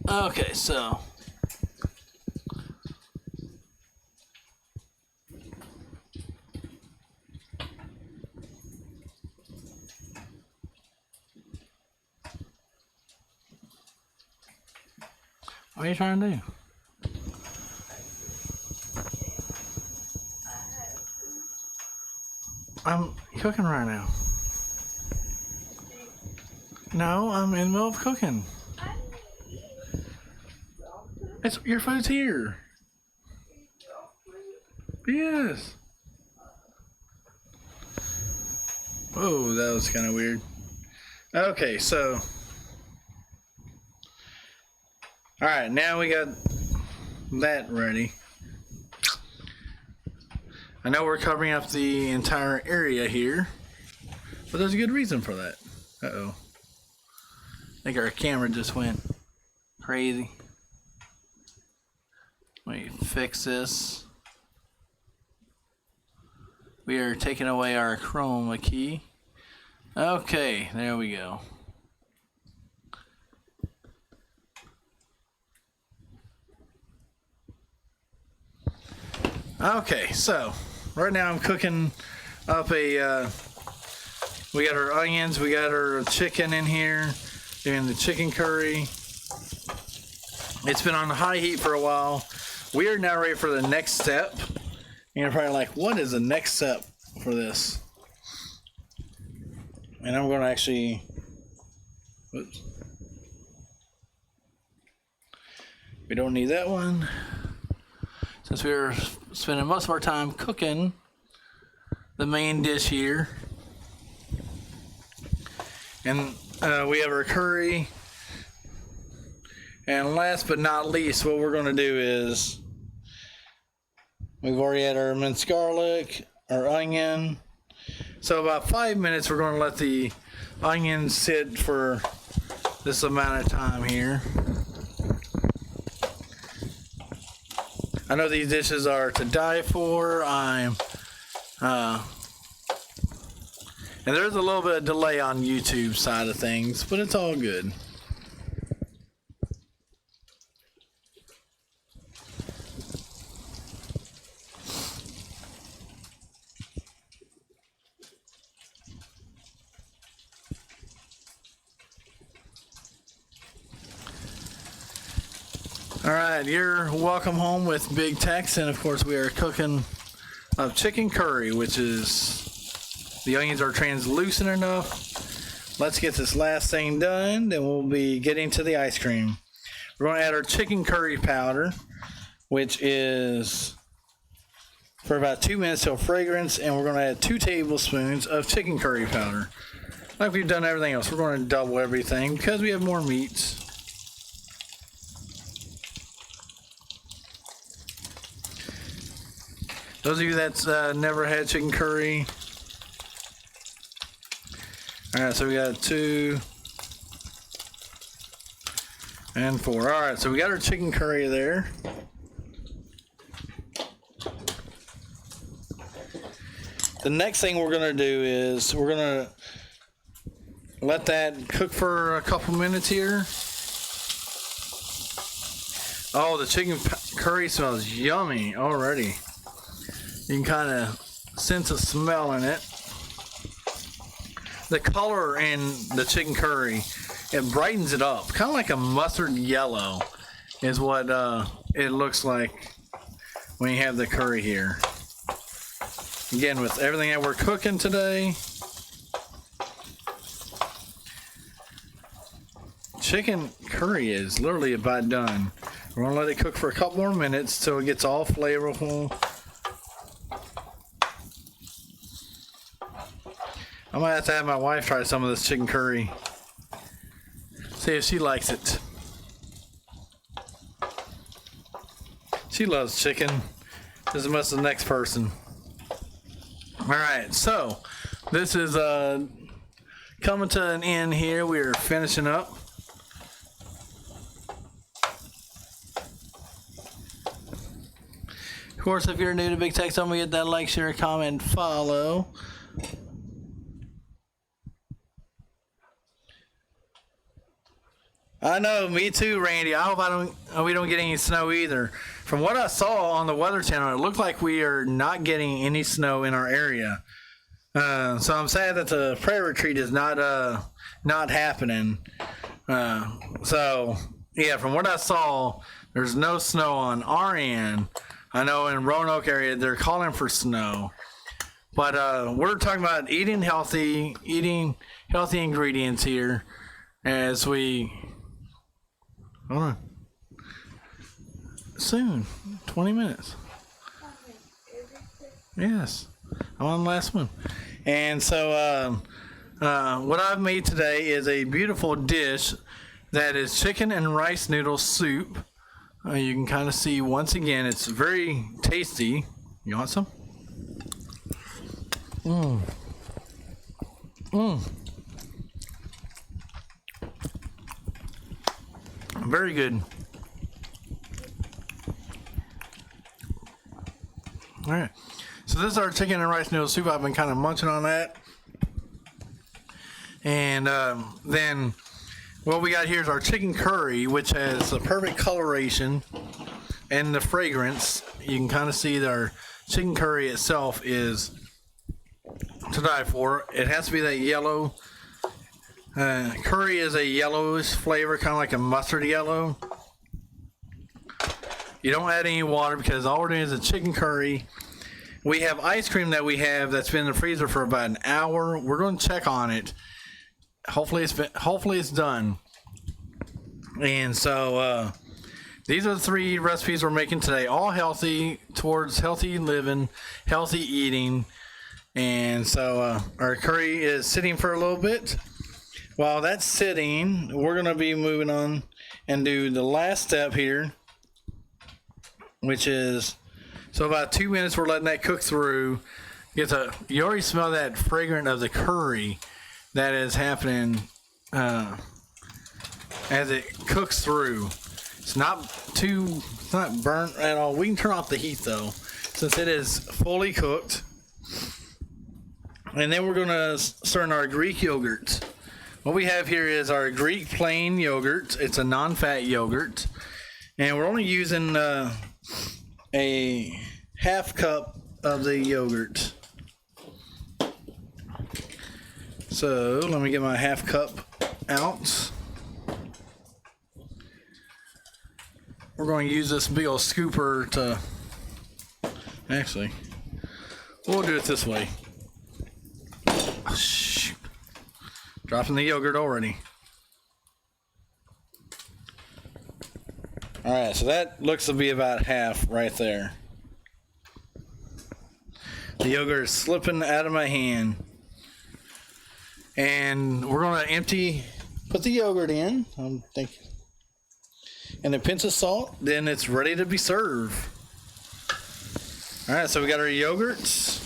Okay, so what are you trying to do? I'm cooking right now. No, I'm in the middle of cooking. Your food's here. Yes. Oh, that was kind of weird. Okay, so. Alright, now we got that ready. I know we're covering up the entire area here, but there's a good reason for that. Uh-oh. I think our camera just went crazy. Let me fix this. We are taking away our chroma key. Okay, there we go. Okay, so right now I'm cooking up we got our onions, we got our chicken in here, doing the chicken curry. It's been on high heat for a while. We are now ready for the next step. You're probably like, what is the next step for this? And I'm going to actually, whoops. We don't need that one. Since we're spending most of our time cooking the main dish here. And we have our curry. And last but not least, what we're going to do is, we've already had our minced garlic, our onion. So about 5 minutes, we're going to let the onions sit for this amount of time here. I know these dishes are to die for. And there's a little bit of delay on YouTube side of things, but it's all good. All right, you're welcome home with Big Tex, and of course we are cooking up chicken curry, which is, the onions are translucent enough. Let's get this last thing done, then we'll be getting to the ice cream. We're going to add our chicken curry powder, which is for about 2 minutes till fragrance, and we're going to add 2 tablespoons of chicken curry powder. Like we've done everything else, we're going to double everything because we have more meats. Those of you that's never had chicken curry. All right, so we got 2 and 4. All right, so we got our chicken curry there. The next thing we're gonna do is we're gonna let that cook for a couple minutes here. Oh, the chicken curry smells yummy already. You can kind of sense a smell in it. The color in the chicken curry, it brightens it up. Kind of like a mustard yellow is what it looks like when you have the curry here. Again, with everything that we're cooking today, chicken curry is literally about done. We're gonna let it cook for a couple more minutes till it gets all flavorful. I might have to have my wife try some of this chicken curry. See if she likes it. She loves chicken as much as the next person. Alright, so this is coming to an end here. We're finishing up. Of course, if you're new to Big Tech, don't forget that like, share, comment, follow. I know, me too, Randy. I hope we don't get any snow either. From what I saw on the Weather Channel, it looked like we are not getting any snow in our area. So I'm sad that the prayer retreat is not happening. So yeah, from what I saw, there's no snow on our end. I know in Roanoke area they're calling for snow, but we're talking about eating healthy ingredients here as we. Hold on. Soon. 20 minutes. Yes. I'm on the last one. And so what I've made today is a beautiful dish that is chicken and rice noodle soup. You can kind of see once again, it's very tasty. You want some? Very good. All right. So this is our chicken and rice noodle soup. I've been kind of munching on that. And then what we got here is our chicken curry, which has the perfect coloration and the fragrance. You can kind of see that our chicken curry itself is to die for. It has to be that yellow. Curry is a yellowish flavor, kind of like a mustard yellow. You don't add any water because all we're doing is a chicken curry. We have ice cream that we have that's been in the freezer for about an hour. We're going to check on it. Hopefully it's done. And so these are the 3 recipes we're making today, all healthy, towards healthy living, healthy eating. And so our curry is sitting for a little bit. While that's sitting, we're going to be moving on and do the last step here, which is, so about 2 minutes we're letting that cook through. You already smell that fragrance of the curry that is happening as it cooks through. It's not burnt at all. We can turn off the heat though, since it is fully cooked. And then we're going to start our Greek yogurt. What we have here is our Greek plain yogurt. It's a non-fat yogurt. And we're only using a half cup of the yogurt. So let me get my half cup out. We're going to use this big old scooper to, actually, we'll do it this way. Oh, shoot. Dropping the yogurt already. Alright, so that looks to be about half right there. The yogurt is slipping out of my hand. And we're going to put the yogurt in, I'm thinking, and a pinch of salt, then it's ready to be served. All right, so we got our yogurts.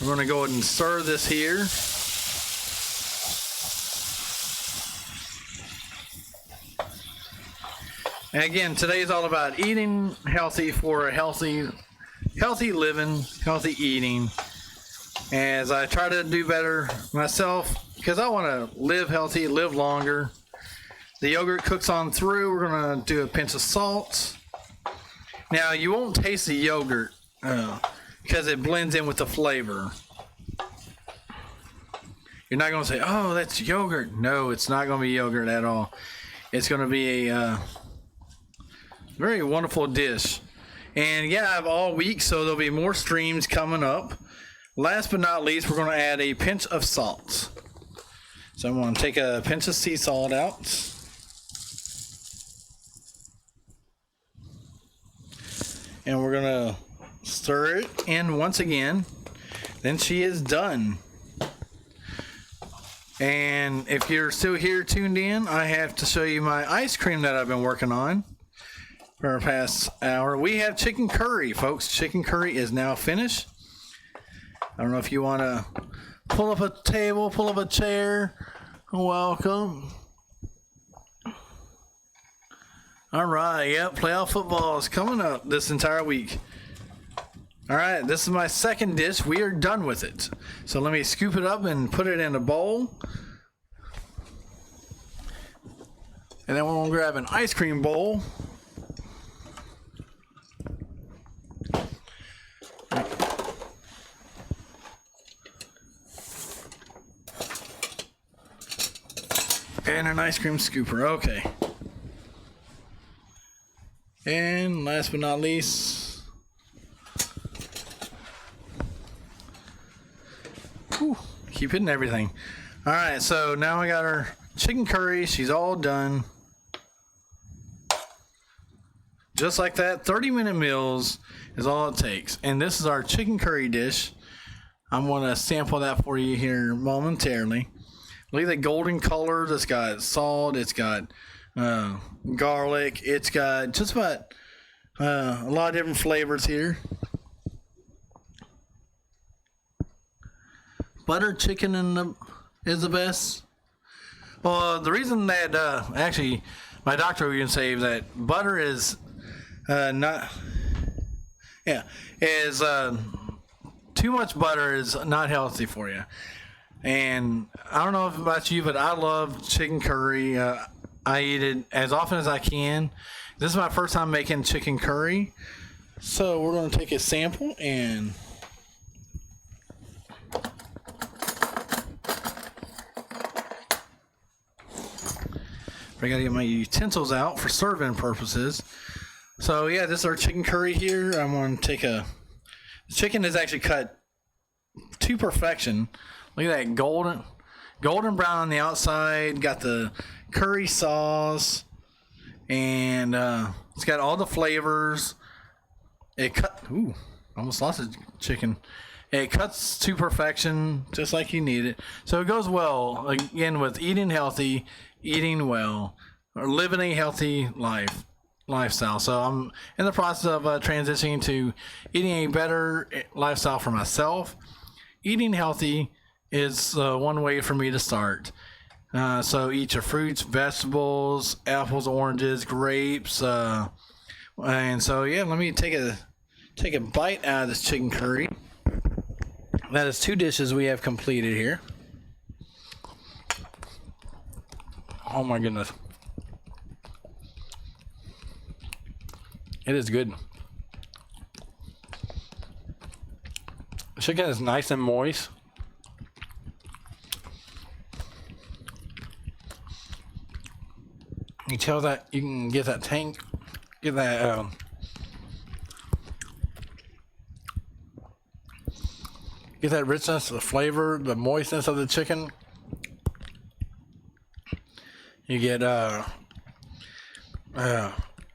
We're going to go ahead and stir this here. And again, today is all about eating healthy for a healthy living, healthy eating. As I try to do better myself, because I want to live healthy, live longer. The yogurt cooks on through. We're going to do a pinch of salt. Now, you won't taste the yogurt because it blends in with the flavor. You're not going to say, oh, that's yogurt. No, it's not going to be yogurt at all. It's going to be a very wonderful dish. And yeah, I have all week, so there'll be more streams coming up. Last but not least, we're going to add a pinch of salt. So I'm going to take a pinch of sea salt out. And we're going to stir it in once again. Then she is done. And if you're still here tuned in, I have to show you my ice cream that I've been working on for the past hour. We have chicken curry, folks. Chicken curry is now finished. I don't know if you want to pull up a table, pull up a chair. Welcome. All right, yep, playoff football is coming up this entire week. All right, this is my second dish. We are done with it. So let me scoop it up and put it in a bowl. And then we're going to grab an ice cream bowl. And an ice cream scooper. Okay. And last but not least, keep hitting everything. All right, so now I got our chicken curry. She's all done. Just like that, 30-minute meals is all it takes. And this is our chicken curry dish. I'm going to sample that for you here momentarily. Look at the golden color. It's got salt. It's got garlic. It's got just about a lot of different flavors here. Butter chicken is the best. Well, the reason that actually my doctor even say that butter is too much butter is not healthy for you. And I don't know about you, but I love chicken curry. I eat it as often as I can. This is my first time making chicken curry. So we're going to take a sample and I got to get my utensils out for serving purposes. So yeah, this is our chicken curry here. I'm going to take the chicken is actually cut to perfection. Look at that golden brown on the outside. Got the curry sauce, and it's got all the flavors. It cut. Ooh, almost lost the chicken. It cuts to perfection, just like you need it. So it goes well again with eating healthy, eating well, or living a healthy lifestyle. So I'm in the process of transitioning to eating a better lifestyle for myself. Eating healthy is one way for me to start. So eat your fruits, vegetables, apples, oranges, grapes, and so yeah. Let me take a bite out of this chicken curry. That is 2 dishes we have completed here. Oh my goodness, it is good. The chicken is nice and moist. You tell that you can get that get that get that richness, the flavor, the moistness of the chicken. You get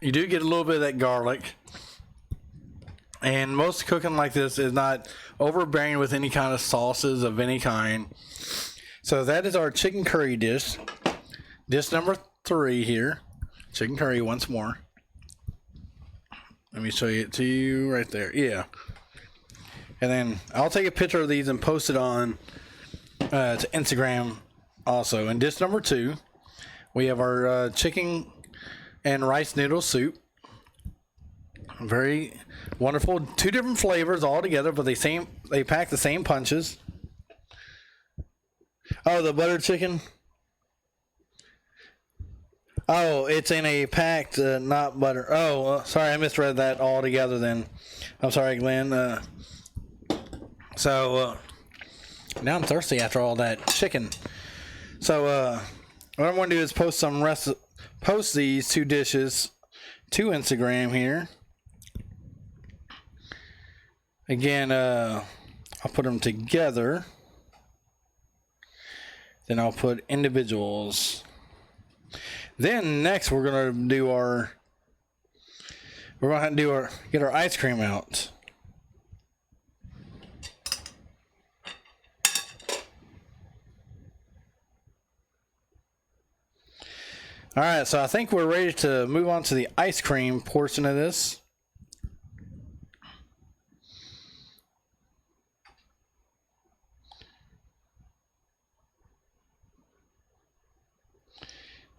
you do get a little bit of that garlic. And most cooking like this is not overbearing with any kind of sauces of any kind. So that is our chicken curry dish. Dish number 3 here. Chicken curry once more. Let me show it to you right there. Yeah. And then I'll take a picture of these and post it on to Instagram also. And dish number 2, we have our chicken and rice noodle soup. Very wonderful. 2 different flavors all together, but they pack the same punches. Oh, the butter chicken. Oh, it's in a packed, not butter. Oh, sorry, I misread that altogether then. I'm sorry, Glenn. So now I'm thirsty after all that chicken. So what I'm going to do is post these 2 dishes to Instagram here. Again, I'll put them together. Then I'll put individuals. Then next we're gonna get our ice cream out. All right, so I think we're ready to move on to the ice cream portion of this.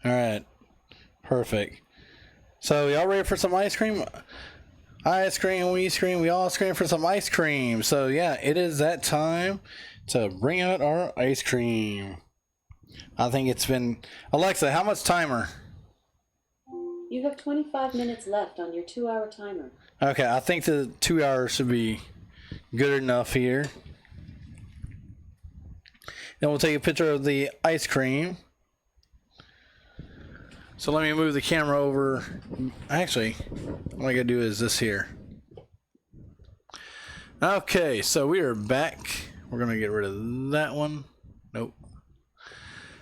All right, perfect. So y'all ready for some ice cream? Ice cream, we all scream for some ice cream. So yeah, it is that time to bring out our ice cream. I think it's been... Alexa, how much timer? You have 25 minutes left on your 2-hour timer. Okay, I think the 2 hours should be good enough here. Then we'll take a picture of the ice cream. So let me move the camera over. Actually, what I gotta do is this here. Okay, so we are back. We're gonna get rid of that one. Nope.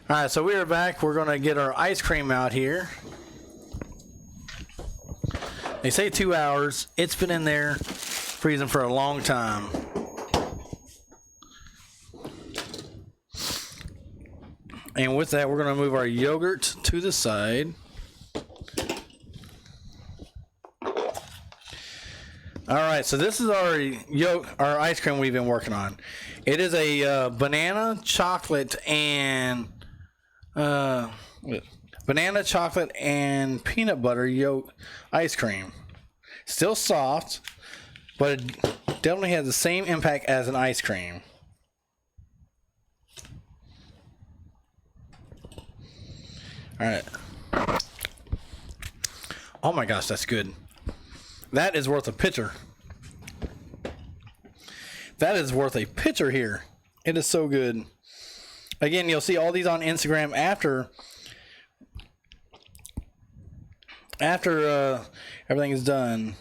All right, so we are back. We're gonna get our ice cream out here. They say 2 hours. It's been in there freezing for a long time. And with that, we're going to move our yogurt to the side. All right, so this is our ice cream we've been working on. It is a banana, chocolate, and peanut butter ice cream. Still soft, but it definitely has the same impact as an ice cream. All right. Oh my gosh, that's good. That is worth a picture. That is worth a picture here. It is so good. Again, you'll see all these on Instagram after everything is done.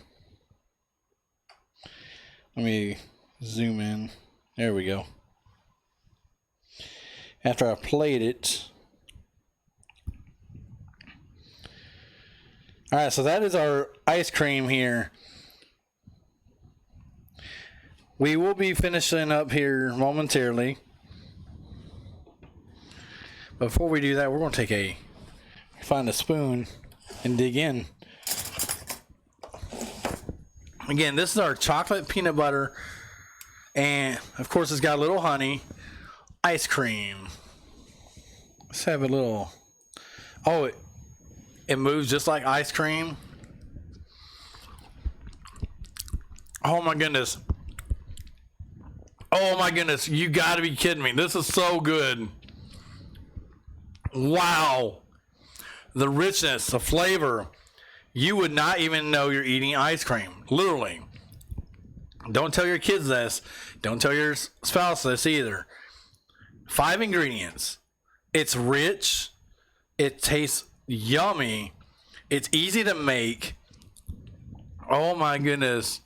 Let me zoom in. There we go. After I played it. All right, so that is our ice cream here. We will be finishing up here momentarily. Before we do that, we're going to find a spoon and dig in. Again, this is our chocolate peanut butter, and of course it's got a little honey ice cream. Let's have a little... Oh, it moves just like ice cream. Oh my goodness. Oh my goodness. You gotta be kidding me. This is so good. Wow. The richness, the flavor. You would not even know you're eating ice cream. Literally. Don't tell your kids this. Don't tell your spouse this either. 5 ingredients. It's rich. It tastes yummy. It's easy to make. Oh my goodness.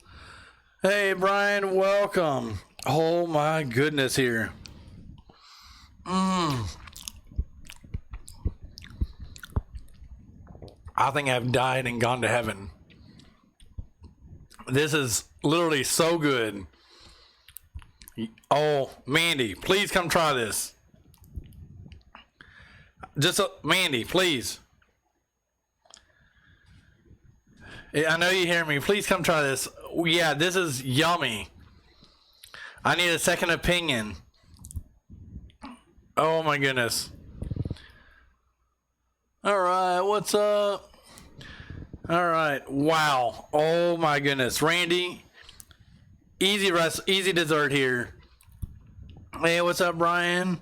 Hey Brian, welcome. Oh my goodness here. I think I've died and gone to heaven. This is literally so good. Oh, Mandy, please come try this. Mandy, please. I know you hear me. Please come try this. Yeah, this is yummy. I need a second opinion. Oh my goodness. All right, what's up? All right, wow. Oh my goodness, Randy. Easy dessert here. Hey, what's up, Brian?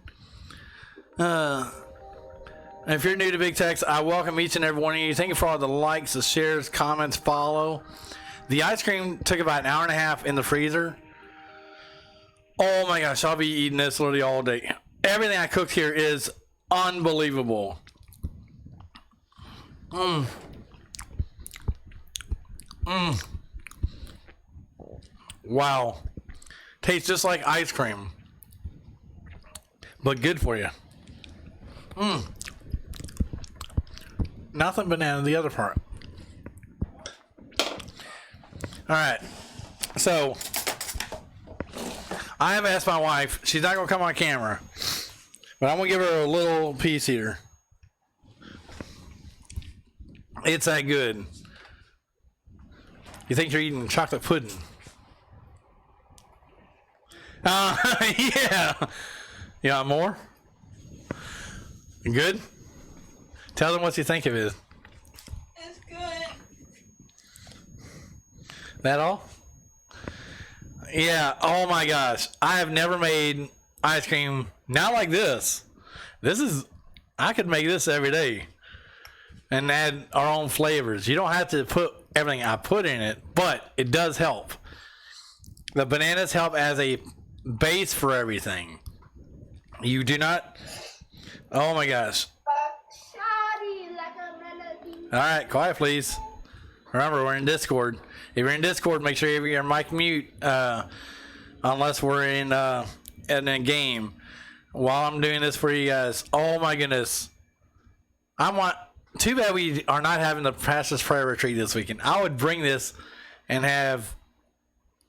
If you're new to Big Tex, I welcome each and every one of you. Thank you for all the likes, the shares, comments, follow. The ice cream took about an hour and a half in the freezer. Oh my gosh, I'll be eating this literally all day. Everything I cooked here is unbelievable. Wow. Tastes just like ice cream, but good for you. Nothing banana, the other part. All right. So, I have asked my wife. She's not going to come on camera, but I'm going to give her a little piece here. It's that good. You think you're eating chocolate pudding? Yeah. You want more? Good? Tell them what you think of it. It's good. That all? Yeah. Oh my gosh. I have never made ice cream not like this. I could make this every day and add our own flavors. You don't have to put everything I put in it, but it does help. The bananas help as a base for everything. You do not. Oh my gosh. All right, quiet, please. Remember, we're in Discord. If you're in Discord, make sure you have your mic mute, unless we're in a game. While I'm doing this for you guys, oh my goodness, too bad we are not having the Pastor's Prayer Retreat this weekend. I would bring this and have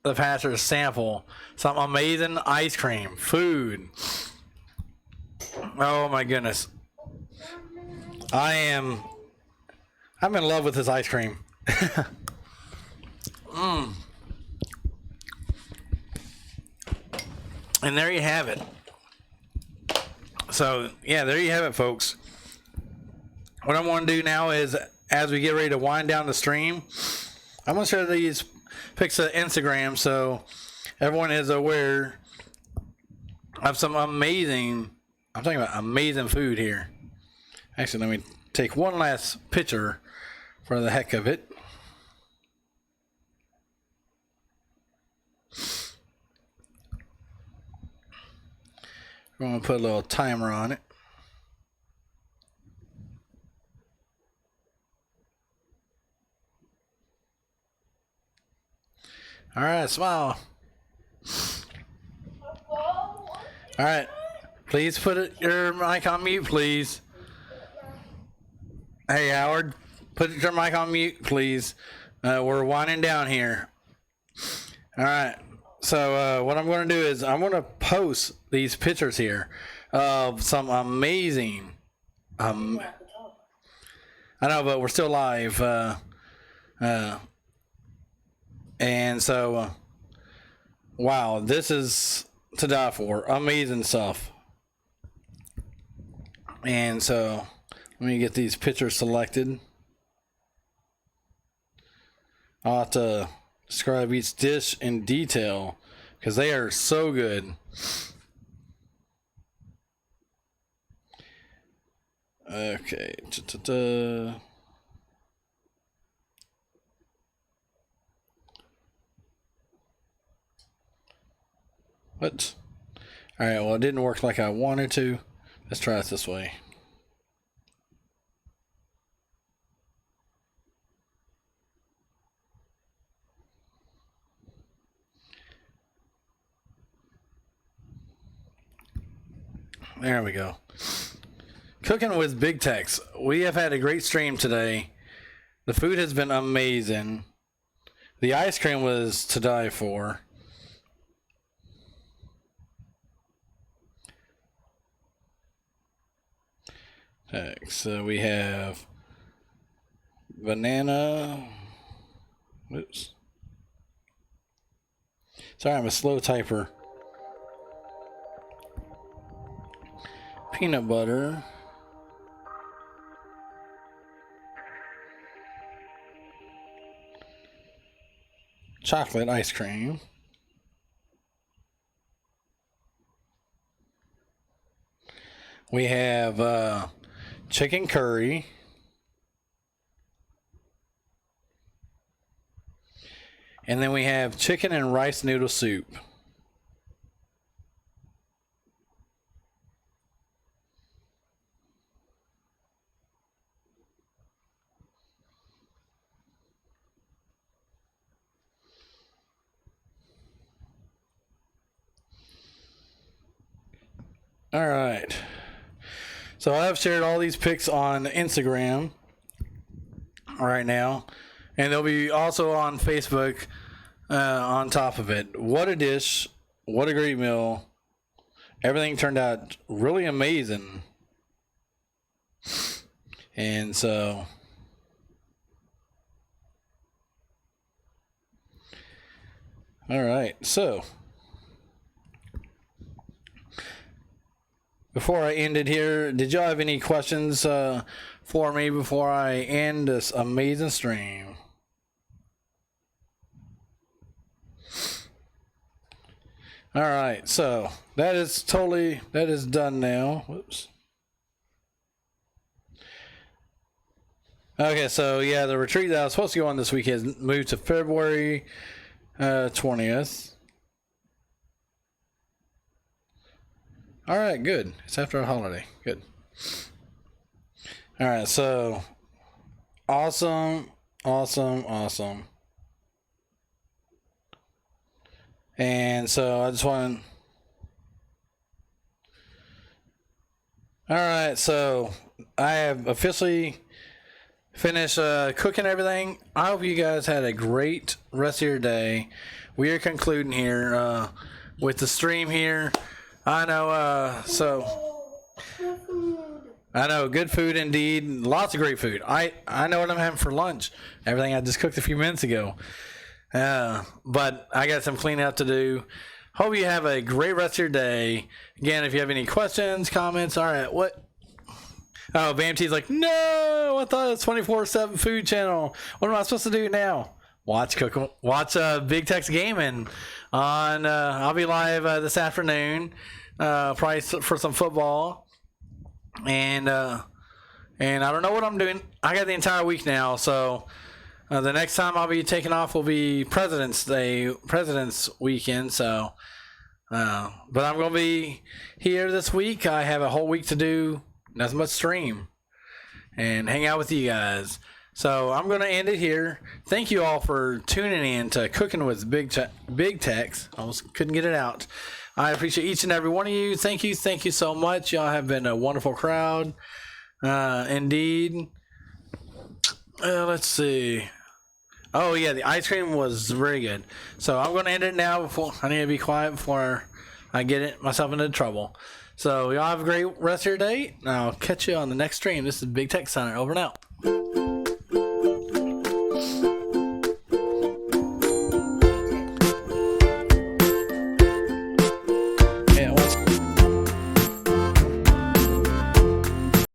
the pastors sample some amazing ice cream, food. Oh my goodness, I'm in love with this ice cream. And there you have it. So, yeah, there you have it, folks. What I want to do now is, as we get ready to wind down the stream, I'm going to share these pics of Instagram so everyone is aware of some amazing, I'm talking about amazing food here. Actually, let me take one last picture for the heck of it. We're going to put a little timer on it. All right, smile. All right, please put your mic on mute, please. Hey, Howard, put your mic on mute, please. We're winding down here. All right. So what I'm going to do is I'm going to post these pictures here of some amazing. I know, but we're still live. And so, wow, this is to die for. Amazing stuff. And so, let me get these pictures selected. I'll have to describe each dish in detail because they are so good. Okay. What? All right, well, it didn't work like I wanted to. Let's try it this way. There we go. Cooking with Big Tex. We have had a great stream today. The food has been amazing. The ice cream was to die for. Okay, so we have banana. Oops. Sorry, I'm a slow typer. Peanut butter. Chocolate ice cream. We have chicken curry. And then we have chicken and rice noodle soup. All right. So I've shared all these pics on Instagram right now, and they'll be also on Facebook on top of it. What a dish. What a great meal. Everything turned out really amazing. And so all right. So before I end it here, did y'all have any questions for me before I end this amazing stream? All right, so that is done now. Whoops. Okay, so yeah, the retreat that I was supposed to go on this week has moved to February 20th. All right, good. It's after a holiday. Good. All right, so awesome. And so I just want. All right, so I have officially finished cooking everything. I hope you guys had a great rest of your day. We are concluding here with the stream here. I know, I know, good food indeed. Lots of great food. I know what I'm having for lunch. Everything I just cooked a few minutes ago. But I got some cleaning up to do. Hope you have a great rest of your day. Again, if you have any questions, comments, all right, what? Oh, BAMT's like, no, I thought it was 24/7 food channel. What am I supposed to do now? Watch Big Tex Gaming on. I'll be live this afternoon, probably for some football, and I don't know what I'm doing. I got the entire week now, so the next time I'll be taking off will be President's weekend. So, but I'm gonna be here this week. I have a whole week to do nothing but stream and hang out with you guys. So I'm going to end it here. Thank you all for tuning in to Cooking with Big Tex. Almost couldn't get it out. I appreciate each and every one of you. Thank you so much. Y'all have been a wonderful crowd. Indeed. Let's see. Oh yeah, the ice cream was very good. So I'm going to end it now. I need to be quiet before I get myself into trouble. So y'all have a great rest of your day. I'll catch you on the next stream. This is Big Tex signing over and out.